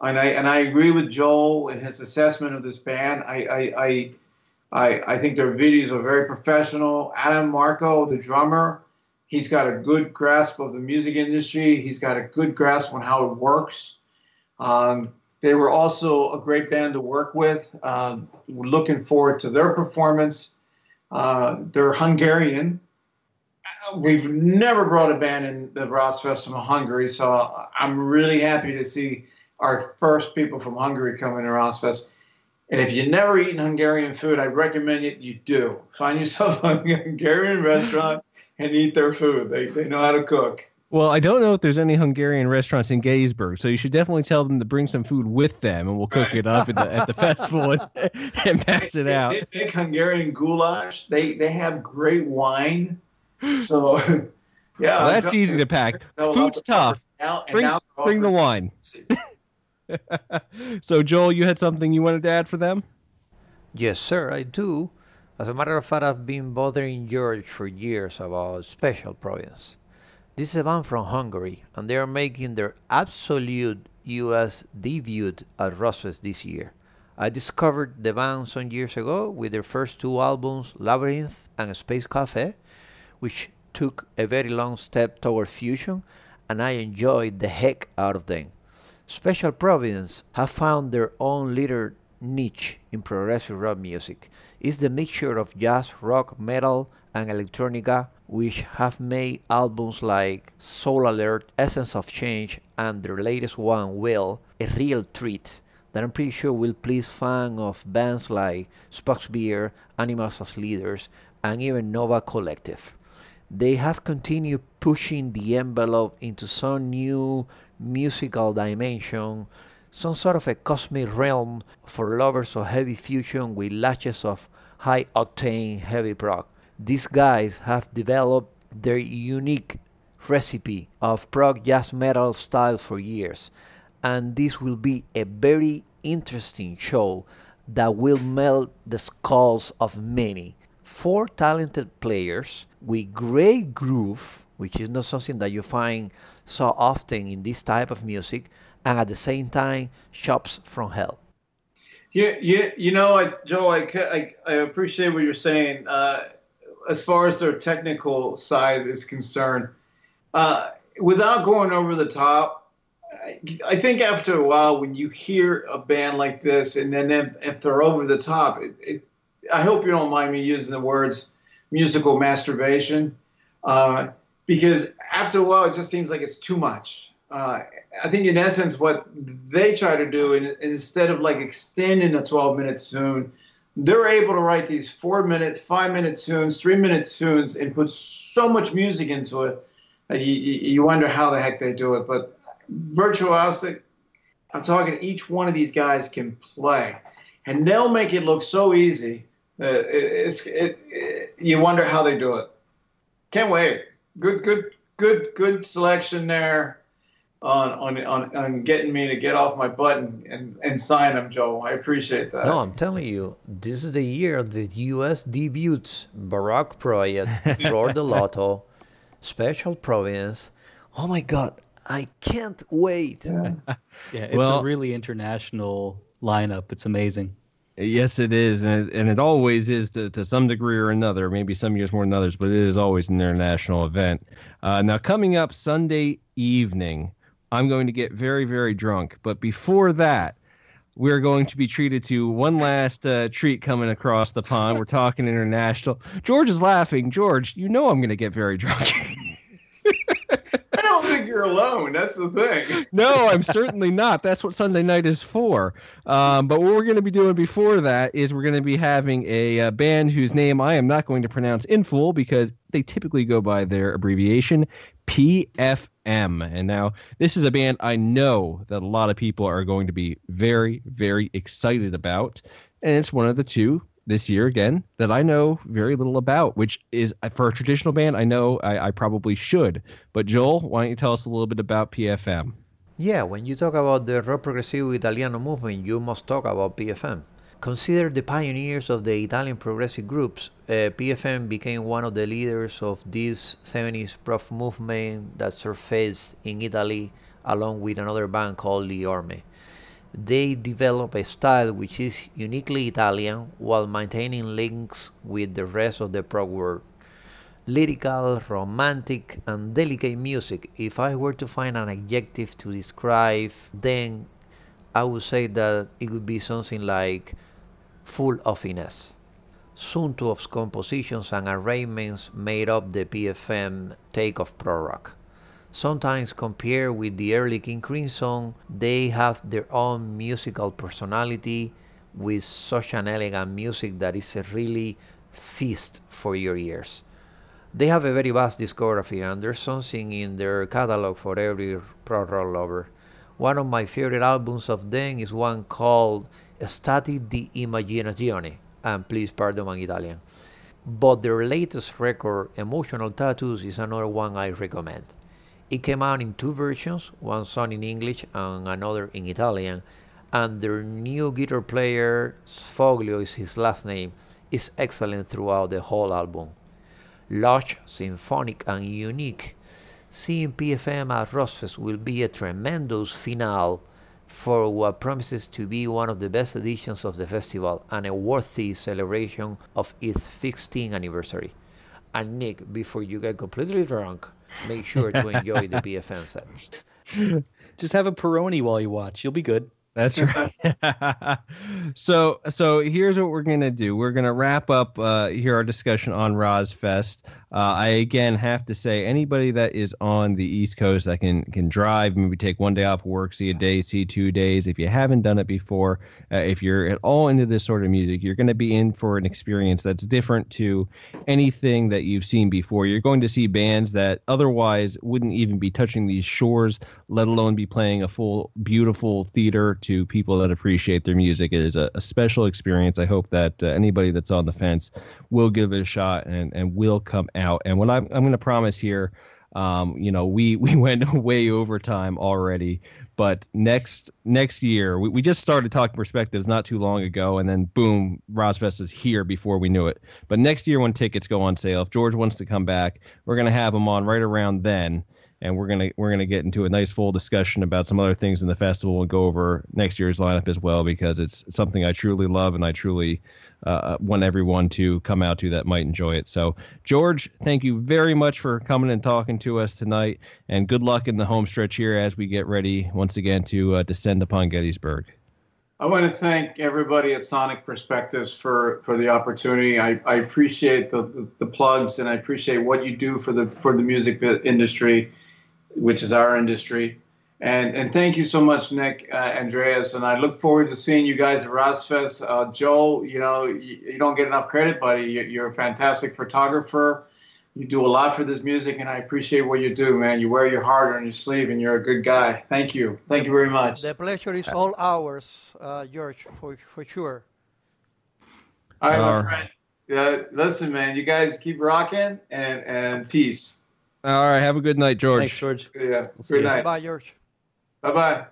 Speaker 7: And I agree with Joel in his assessment of this band. I think their videos are very professional. Adam Marco, the drummer, he's got a good grasp of the music industry. He's got a good grasp on how it works. They were also a great band to work with. We're looking forward to their performance. They're Hungarian. We've never brought a band in the RoSfest from Hungary, so I'm really happy to see our first people from Hungary coming to RoSfest. And if you've never eaten Hungarian food, I recommend it you do. Find yourself a Hungarian restaurant and eat their food. They know how to cook.
Speaker 1: Well, I don't know if there's any Hungarian restaurants in Gettysburg, so you should definitely tell them to bring some food with them, and we'll cook it up at the festival and pass it out.
Speaker 7: They make Hungarian goulash. They have great wine. So, yeah.
Speaker 1: Well, that's easy to pack. Food's tough. Bring the wine. So, Joel, you had something you wanted to add for them?
Speaker 6: Yes, sir, I do. As a matter of fact, I've been bothering George for years about Special Providence. This is a band from Hungary, and they are making their absolute US debut at RoSfest this year. I discovered the band some years ago with their first two albums, Labyrinth and Space Cafe, which took a very long step toward fusion, and I enjoyed the heck out of them. Special Providence have found their own little niche in progressive rock music. It's the mixture of jazz, rock, metal, and electronica, which have made albums like Soul Alert, Essence of Change, and their latest one, Will, a real treat that I'm pretty sure will please fans of bands like Spock's Beer, Animals as Leaders, and even Nova Collective. They have continued pushing the envelope into some new musical dimension, some sort of a cosmic realm for lovers of heavy fusion with latches of high-octane heavy prog. These guys have developed their unique recipe of prog jazz metal style for years, and this will be a very interesting show that will melt the skulls of many. 4 talented players with great groove, which is not something that you find so often in this type of music, and at the same time, chops from hell.
Speaker 7: You know, Joe, I appreciate what you're saying. As far as their technical side is concerned, without going over the top, I think after a while, when you hear a band like this, and then if they're over the top, I hope you don't mind me using the words musical masturbation, because after a while, it just seems like it's too much. I think in essence, what they try to do, instead of like extending a 12-minute tune, they're able to write these 4-minute, 5-minute tunes, 3-minute tunes, and put so much music into it that you wonder how the heck they do it. But virtuosic, I'm talking each one of these guys can play, and they'll make it look so easy. You wonder how they do it. Can't wait. Good selection there on getting me to get off my butt and sign them, Joe. I appreciate that.
Speaker 6: No, I'm telling you, this is the year of the U.S. debuts. Barak Project, Florida Lotto, Special Providence. Oh my God, I can't wait.
Speaker 2: Yeah, it's a really international lineup. It's amazing.
Speaker 1: Yes, it is, and it always is to some degree or another. Maybe some years more than others, but it is always an international event. Now, coming up Sunday evening, I'm going to get very, very drunk. But before that, we're going to be treated to one last treat coming across the pond. We're talking international. George is laughing. George, you know I'm going to get very drunk.
Speaker 7: I don't think you're alone. That's the thing.
Speaker 1: No, I'm certainly not. That's what Sunday night is for. But what we're going to be doing before that is we're going to be having a band whose name I am not going to pronounce in full because they typically go by their abbreviation, PFM. And now this is a band I know that a lot of people are going to be very, very excited about. And it's one of the two this year, again, that I know very little about, which is, for a traditional band, I know I probably should. But Joel, why don't you tell us a little bit about PFM?
Speaker 6: Yeah, when you talk about the rock progressivo Italiano movement, you must talk about PFM. Considered the pioneers of the Italian progressive groups, PFM became one of the leaders of this 70s prog movement that surfaced in Italy along with another band called Liorme. They develop a style which is uniquely Italian while maintaining links with the rest of the prog world. Lyrical, romantic, and delicate music. If I were to find an adjective to describe, then I would say that it would be something like full of finesse. Sumptuous compositions and arrangements made up the PFM take of pro rock. Sometimes compared with the early King Crimson, they have their own musical personality with such an elegant music that is a really feast for your ears. They have a very vast discography and there's something in their catalog for every pro rock lover. One of my favorite albums of them is one called Stati di Immaginazione, and please pardon my Italian. But their latest record, Emotional Tattoos, is another one I recommend. It came out in two versions, one sung in English and another in Italian, and their new guitar player, Sfoglio is his last name, is excellent throughout the whole album. Lush, symphonic, and unique. Seeing PFM at RoSfest will be a tremendous finale for what promises to be one of the best editions of the festival and a worthy celebration of its 15th anniversary. And Nick, before you get completely drunk, make sure to enjoy the PFM set.
Speaker 2: Just have a Peroni while you watch. You'll be good.
Speaker 1: That's right. So here's what we're gonna do. We're gonna wrap up here our discussion on RoSfest. I again have to say, anybody that is on the East Coast that can drive, maybe take one day off work, see a day, see 2 days. If you haven't done it before, if you're at all into this sort of music, you're going to be in for an experience that's different to anything that you've seen before. You're going to see bands that otherwise wouldn't even be touching these shores, let alone be playing a full, beautiful theater to people that appreciate their music. It is a special experience. I hope that anybody that's on the fence will give it a shot and will come out. And what I'm going to promise here, we went way over time already, but next year, we just started talking perspectives not too long ago, and then boom, RoSfest is here before we knew it. But next year when tickets go on sale, if George wants to come back, we're going to have him on right around then. And we're gonna get into a nice full discussion about some other things in the festival and go over next year's lineup as well, because it's something I truly love and I truly want everyone to come out to that might enjoy it. So, George, thank you very much for coming and talking to us tonight, and good luck in the home stretch here as we get ready once again to descend upon Gettysburg.
Speaker 7: I want to thank everybody at Sonic Perspectives for the opportunity. I appreciate the plugs, and I appreciate what you do for the music industry, which is our industry. And thank you so much, Nick, Andreas, and I look forward to seeing you guys at RoSfest. Joe, you don't get enough credit, buddy. You're a fantastic photographer. You do a lot for this music, and I appreciate what you do, man. You wear your heart on your sleeve, and you're a good guy. Thank you. Thank you very much.
Speaker 6: The pleasure is all ours, George, for sure.
Speaker 7: All right, my friend. Listen, man, you guys keep rocking, and peace.
Speaker 1: All right, have a good night, George.
Speaker 2: Thanks, George.
Speaker 7: Yeah, good night.
Speaker 6: Bye, George.
Speaker 7: Bye-bye.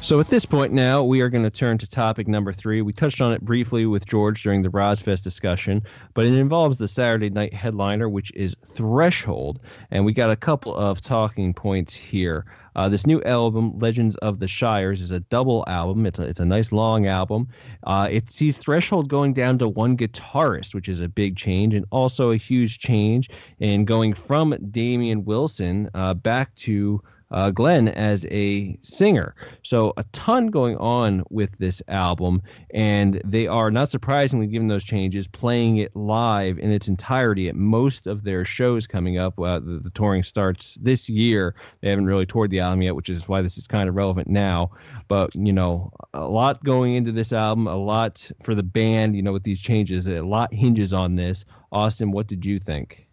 Speaker 1: So at this point now, we are going to turn to topic number 3. We touched on it briefly with George during the RoSfest discussion, but it involves the Saturday night headliner, which is Threshold, and we got a couple of talking points here. This new album, Legends of the Shires, is a double album. It's a nice long album. It sees Threshold going down to one guitarist, which is a big change, and also a huge change in going from Damian Wilson back to Glenn as a singer. So a ton going on with this album, and they are, not surprisingly, given those changes, playing it live in its entirety at most of their shows coming up. The touring starts this year. They haven't really toured the album yet, which is why this is kind of relevant now. But, a lot going into this album, a lot for the band, with these changes. A lot hinges on this. Austin, what did you think?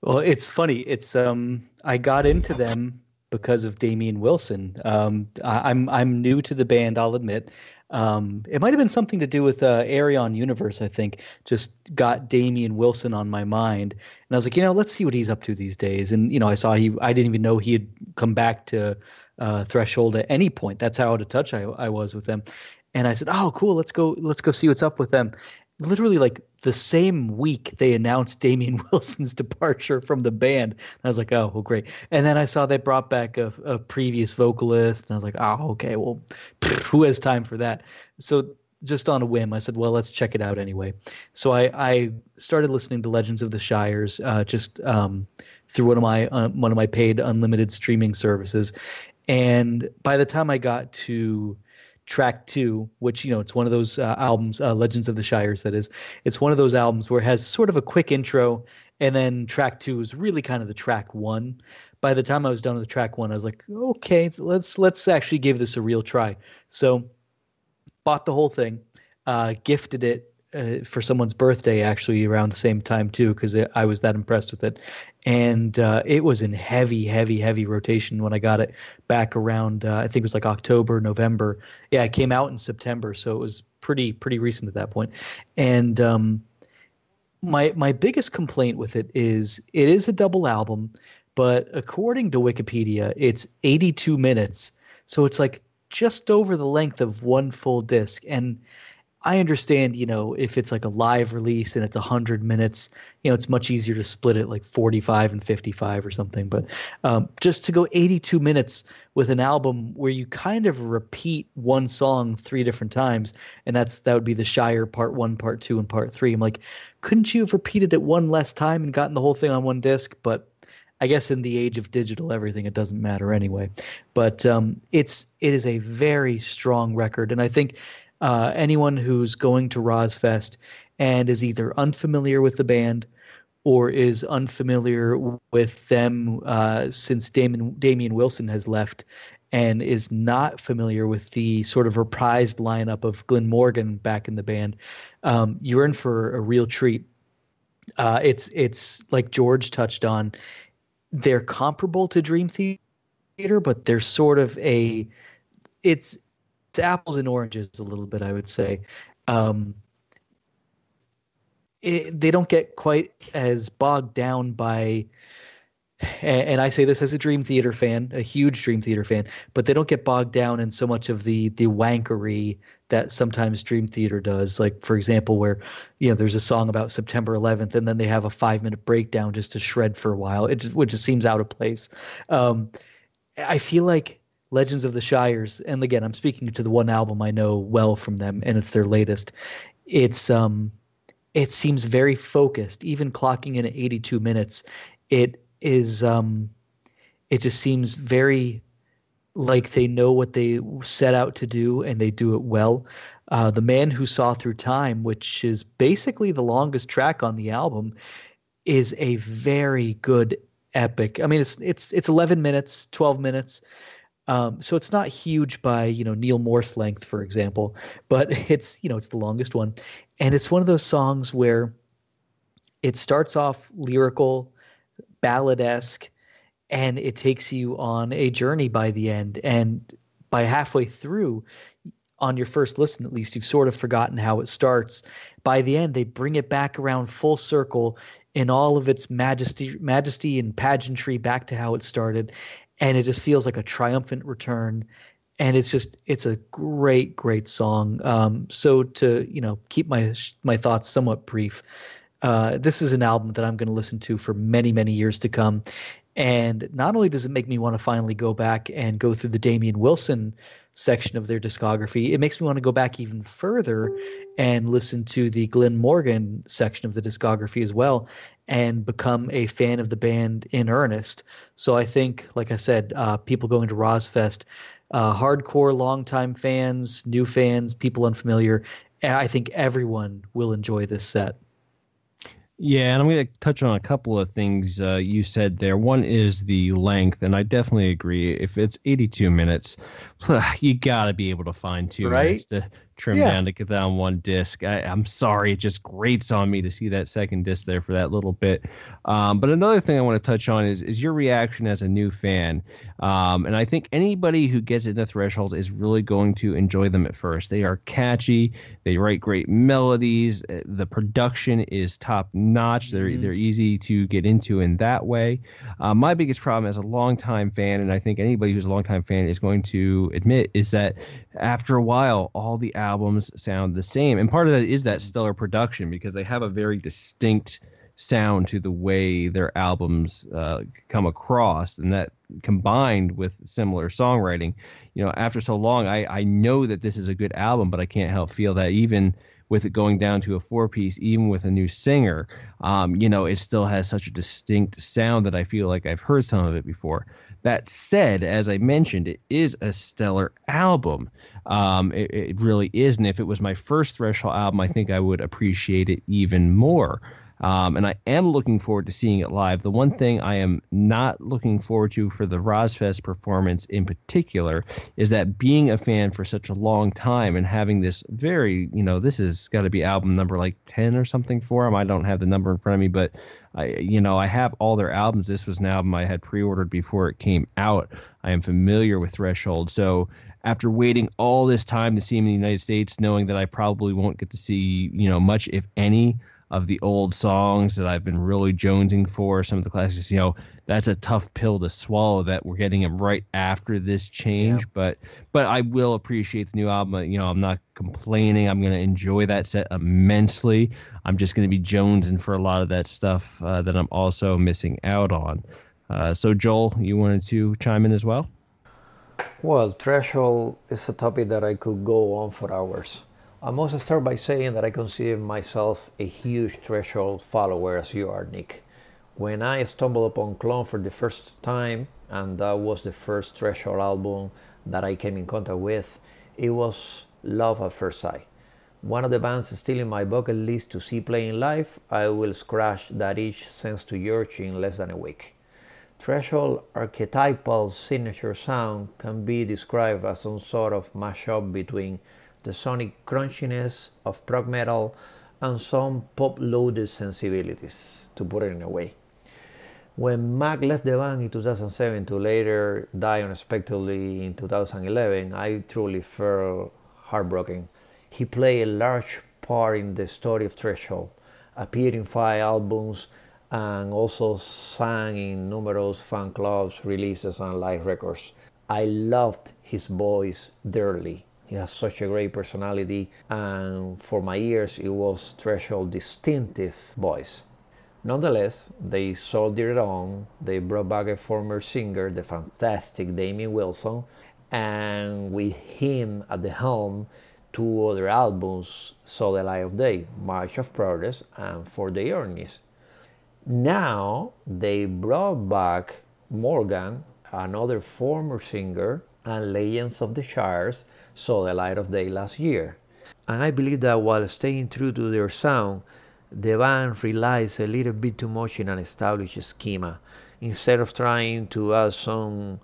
Speaker 2: Well, it's funny. It's I got into them because of Damian Wilson. I'm new to the band, I'll admit. It might have been something to do with Arion Universe, I think. Just got Damian Wilson on my mind. And I was like, let's see what he's up to these days. And, I didn't even know he had come back to Threshold at any point. That's how out of touch I was with them. And I said, oh, cool, let's go see what's up with them. Literally, like the same week they announced Damian Wilson's departure from the band. And I was like, oh, well, great. And then I saw they brought back a previous vocalist. And I was like, oh, okay, well, who has time for that? So just on a whim, I said, well, let's check it out anyway. So I started listening to Legends of the Shires just through one of my paid unlimited streaming services. And by the time I got to track 2, which, it's one of those albums, Legends of the Shires, that is. It's one of those albums where it has sort of a quick intro, and then track 2 is really kind of the track 1. By the time I was done with track 1, I was like, okay, let's actually give this a real try. So bought the whole thing, gifted it for someone's birthday, actually, around the same time, too, because I was that impressed with it. And it was in heavy rotation when I got it back around, I think it was like October, November. Yeah, it came out in September, so it was pretty recent at that point. And my biggest complaint with it is a double album, but according to Wikipedia, it's 82 minutes. So it's like just over the length of one full disc. And I understand, if it's like a live release and it's 100 minutes, it's much easier to split it like 45 and 55 or something. But just to go 82 minutes with an album where you kind of repeat one song 3 different times, and that would be the Shire Part 1, Part 2, and Part 3. I'm like, couldn't you have repeated it one less time and gotten the whole thing on one disc? But I guess in the age of digital everything, it doesn't matter anyway. But it is a very strong record, and I think anyone who's going to RoSfest and is either unfamiliar with the band or is unfamiliar with them since Damian Wilson has left and is not familiar with the sort of reprised lineup of Glenn Morgan back in the band, you're in for a real treat. It's like George touched on. They're comparable to Dream Theater, but they're sort of it's apples and oranges a little bit, I would say. They don't get quite as bogged down by, and I say this as a Dream Theater fan, a huge Dream Theater fan, but they don't get bogged down in so much of the wankery that sometimes Dream Theater does. Like, for example, where there's a song about September 11th, and then they have a 5-minute breakdown just to shred for a while, which just seems out of place. I feel like Legends of the Shires, and again, I'm speaking to the one album I know well from them, and it's their latest. It seems very focused, even clocking in at 82 minutes. It just seems very like they know what they set out to do, and they do it well. The Man Who Saw Through Time, which is basically the longest track on the album, is a very good epic. I mean, it's 11 minutes, 12 minutes. So it's not huge by, Neil Morse length, for example, but it's the longest one. And it's one of those songs where it starts off lyrical, ballad-esque, and it takes you on a journey by the end. And by halfway through, on your first listen, at least, you've sort of forgotten how it starts. By the end, they bring it back around full circle in all of its majesty and pageantry back to how it started. And it just feels like a triumphant return. And it's a great song. So to, keep my thoughts somewhat brief, this is an album that I'm going to listen to for many, many years to come. And not only does it make me want to finally go back and go through the Damian Wilson section of their discography, it makes me want to go back even further and listen to the Glenn Morgan section of the discography as well, and become a fan of the band in earnest. So I think, like I said, people going to RoSfest, hardcore longtime fans, new fans, people unfamiliar, I think everyone will enjoy this set.
Speaker 1: Yeah, and I'm going to touch on a couple of things you said there. One is the length, and I definitely agree. If it's 82 minutes, you gotta be able to find 2
Speaker 2: Right?
Speaker 1: minutes to trim
Speaker 2: Yeah.
Speaker 1: down to get down one disc. I'm sorry, it just grates on me to see that second disc there for that little bit. But another thing I want to touch on is your reaction as a new fan. And I think anybody who gets into Threshold is really going to enjoy them at first. They are catchy. They write great melodies. The production is top notch. They're easy to get into in that way. My biggest problem as a longtime fan, and I think anybody who's a longtime fan is going to admit, is that after a while, all the albums sound the same. And part of that is that stellar production, because they have a very distinct sound to the way their albums come across, and that combined with similar songwriting, after so long, I know that this is a good album, but I can't help feel that even with it going down to a 4-piece, even with a new singer, it still has such a distinct sound that I feel like I've heard some of it before. That said, as I mentioned, it is a stellar album. It really is. And if it was my first Threshold album, I think I would appreciate it even more. And I am looking forward to seeing it live. The one thing I am not looking forward to for the RoSfest performance in particular is that being a fan for such a long time and having this very, this has got to be album number like 10 or something for them. I don't have the number in front of me, but I have all their albums. This was an album I had pre-ordered before it came out. I am familiar with Threshold. So after waiting all this time to see him in the United States, knowing that I probably won't get to see, much, if any, of the old songs that I've been really jonesing for, some of the classics, that's a tough pill to swallow that we're getting him right after this change. Yeah. But I will appreciate the new album. I'm not complaining. I'm going to enjoy that set immensely. I'm just going to be jonesing for a lot of that stuff that I'm also missing out on. So Joel, you wanted to chime in as well?
Speaker 6: Well, Threshold is a topic that I could go on for hours. I must start by saying that I consider myself a huge Threshold follower, as you are, Nick. When I stumbled upon Clone for the first time, and that was the first Threshold album that I came in contact with, it was love at first sight. One of the bands still in my bucket list to see playing live. I will scratch that itch thanks to George in less than a week. Threshold archetypal signature sound can be described as some sort of mashup between the sonic crunchiness of prog metal and some pop-loaded sensibilities, to put it in a way. When Mac left the band in 2007 to later die unexpectedly in 2011, I truly felt heartbroken. He played a large part in the story of Threshold, appeared in 5 albums, and also sang in numerous fan clubs, releases, and live records. I loved his voice dearly. He has such a great personality, and for my ears it was Threshold's distinctive voice. Nonetheless, they soldiered on. They brought back a former singer, the fantastic Damien Wilson, and with him at the helm, 2 other albums saw the light of day, March of Progress and For the Earnest. Now they brought back Morgan, another former singer, and Legends of the Shires saw the light of day last year. And I believe that while staying true to their sound, the band relies a little bit too much in an established schema, instead of trying to add some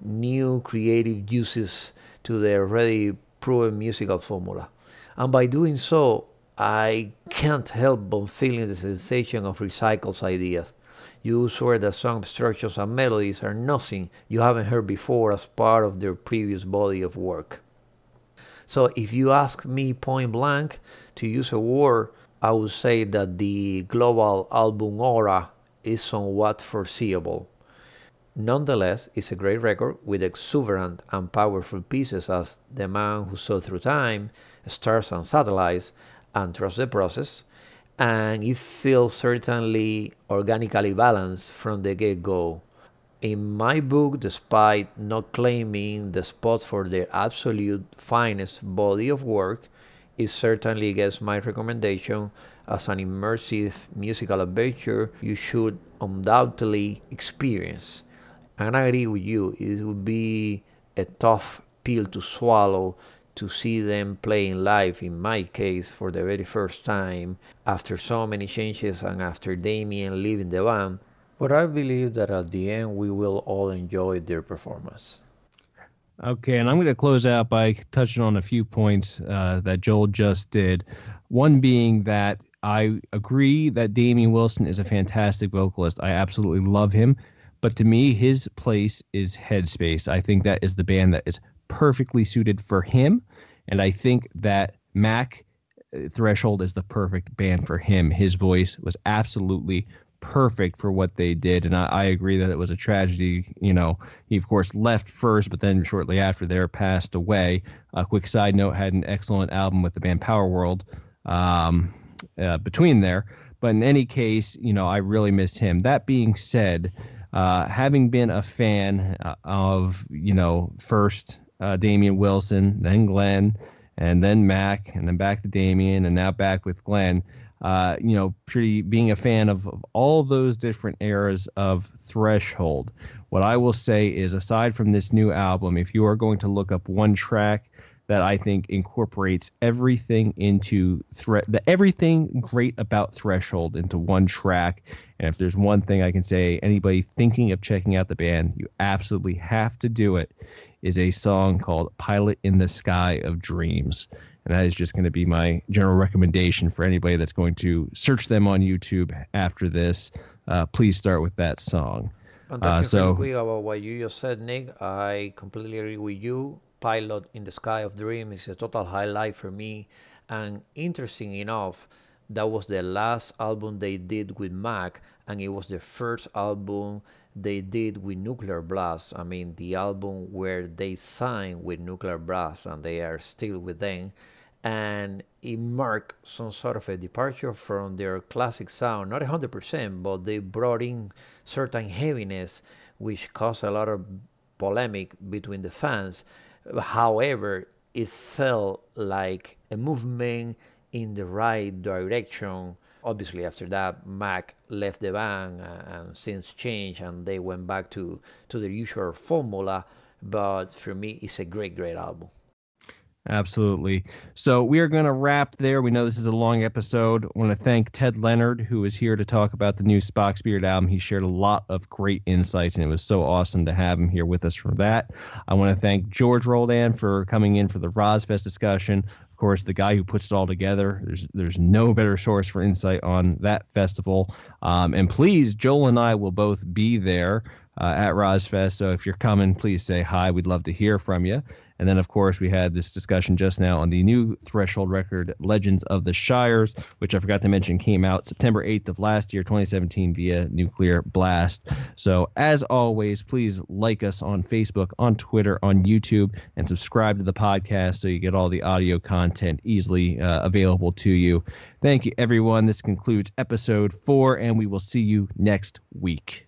Speaker 6: new creative juices to their already proven musical formula. And by doing so, I can't help but feeling the sensation of recycled ideas. You swear that song structures and melodies are nothing you haven't heard before as part of their previous body of work. So if you ask me point blank to use a word, I would say that the global album aura is somewhat foreseeable. Nonetheless, it's a great record with exuberant and powerful pieces as The Man Who Saw Through Time, Stars and Satellites, and Trust the Process, and it feels certainly organically balanced from the get-go. In my book, despite not claiming the spot for their absolute finest body of work, it certainly gets my recommendation as an immersive musical adventure you should undoubtedly experience. And I agree with you, it would be a tough pill to swallow to see them playing live, in my case, for the very first time, after so many changes and after Damien leaving the band. But I believe that at the end we will all enjoy their performance.
Speaker 1: Okay, and I'm going to close out by touching on a few points that Joel just did. One being that I agree that Damian Wilson is a fantastic vocalist. I absolutely love him. But to me, his place is Headspace. I think that is the band that is perfectly suited for him. And I think that Mac Threshold is the perfect band for him. His voice was absolutely perfect for what they did. And I agree that it was a tragedy. You know, he, of course, left first, but then shortly after there passed away. A quick side note, had an excellent album with the band Power World between there. But in any case, you know, I really miss him. That being said, having been a fan of, you know, first Damian Wilson, then Glenn, and then Mac, and then back to Damian, and now back with Glenn, you know, being a fan of all those different eras of Threshold. What I will say is, aside from this new album, if you are going to look up one track that I think incorporates everything into everything great about Threshold into one track. And if there's one thing I can say, anybody thinking of checking out the band, you absolutely have to do it, is a song called Pilot in the Sky of Dreams. And that is just going to be my general recommendation for anybody that's going to search them on YouTube after this. Please start with that song.
Speaker 6: And touching really quick about what you just said, Nick, I completely agree with you. Pilot in the Sky of Dreams is a total highlight for me. And interesting enough, that was the last album they did with Mac, and it was the first album they did with Nuclear Blast. I mean, the album where they signed with Nuclear Blast, and they are still with them. And it marked some sort of a departure from their classic sound. Not 100%, but they brought in certain heaviness, which caused a lot of polemic between the fans. However, it felt like a movement in the right direction. Obviously, after that, Mac left the band and since changed, and they went back to their usual formula. But for me, it's a great, great album.
Speaker 1: Absolutely. So we are going to wrap there. We know this is a long episode. I want to thank Ted Leonard, who is here to talk about the new Spock Spirit album. He shared a lot of great insights, and it was so awesome to have him here with us for that. I want to thank George Roldan for coming in for the RoSfest discussion. Of course, the guy who puts it all together. There's no better source for insight on that festival. And please, Joel and I will both be there at RoSfest. So if you're coming, please say hi. We'd love to hear from you. And then, of course, we had this discussion just now on the new Threshold record, Legends of the Shires, which I forgot to mention came out September 8th of last year, 2017, via Nuclear Blast. So, as always, please like us on Facebook, on Twitter, on YouTube, and subscribe to the podcast so you get all the audio content easily available to you. Thank you, everyone. This concludes episode 4, and we will see you next week.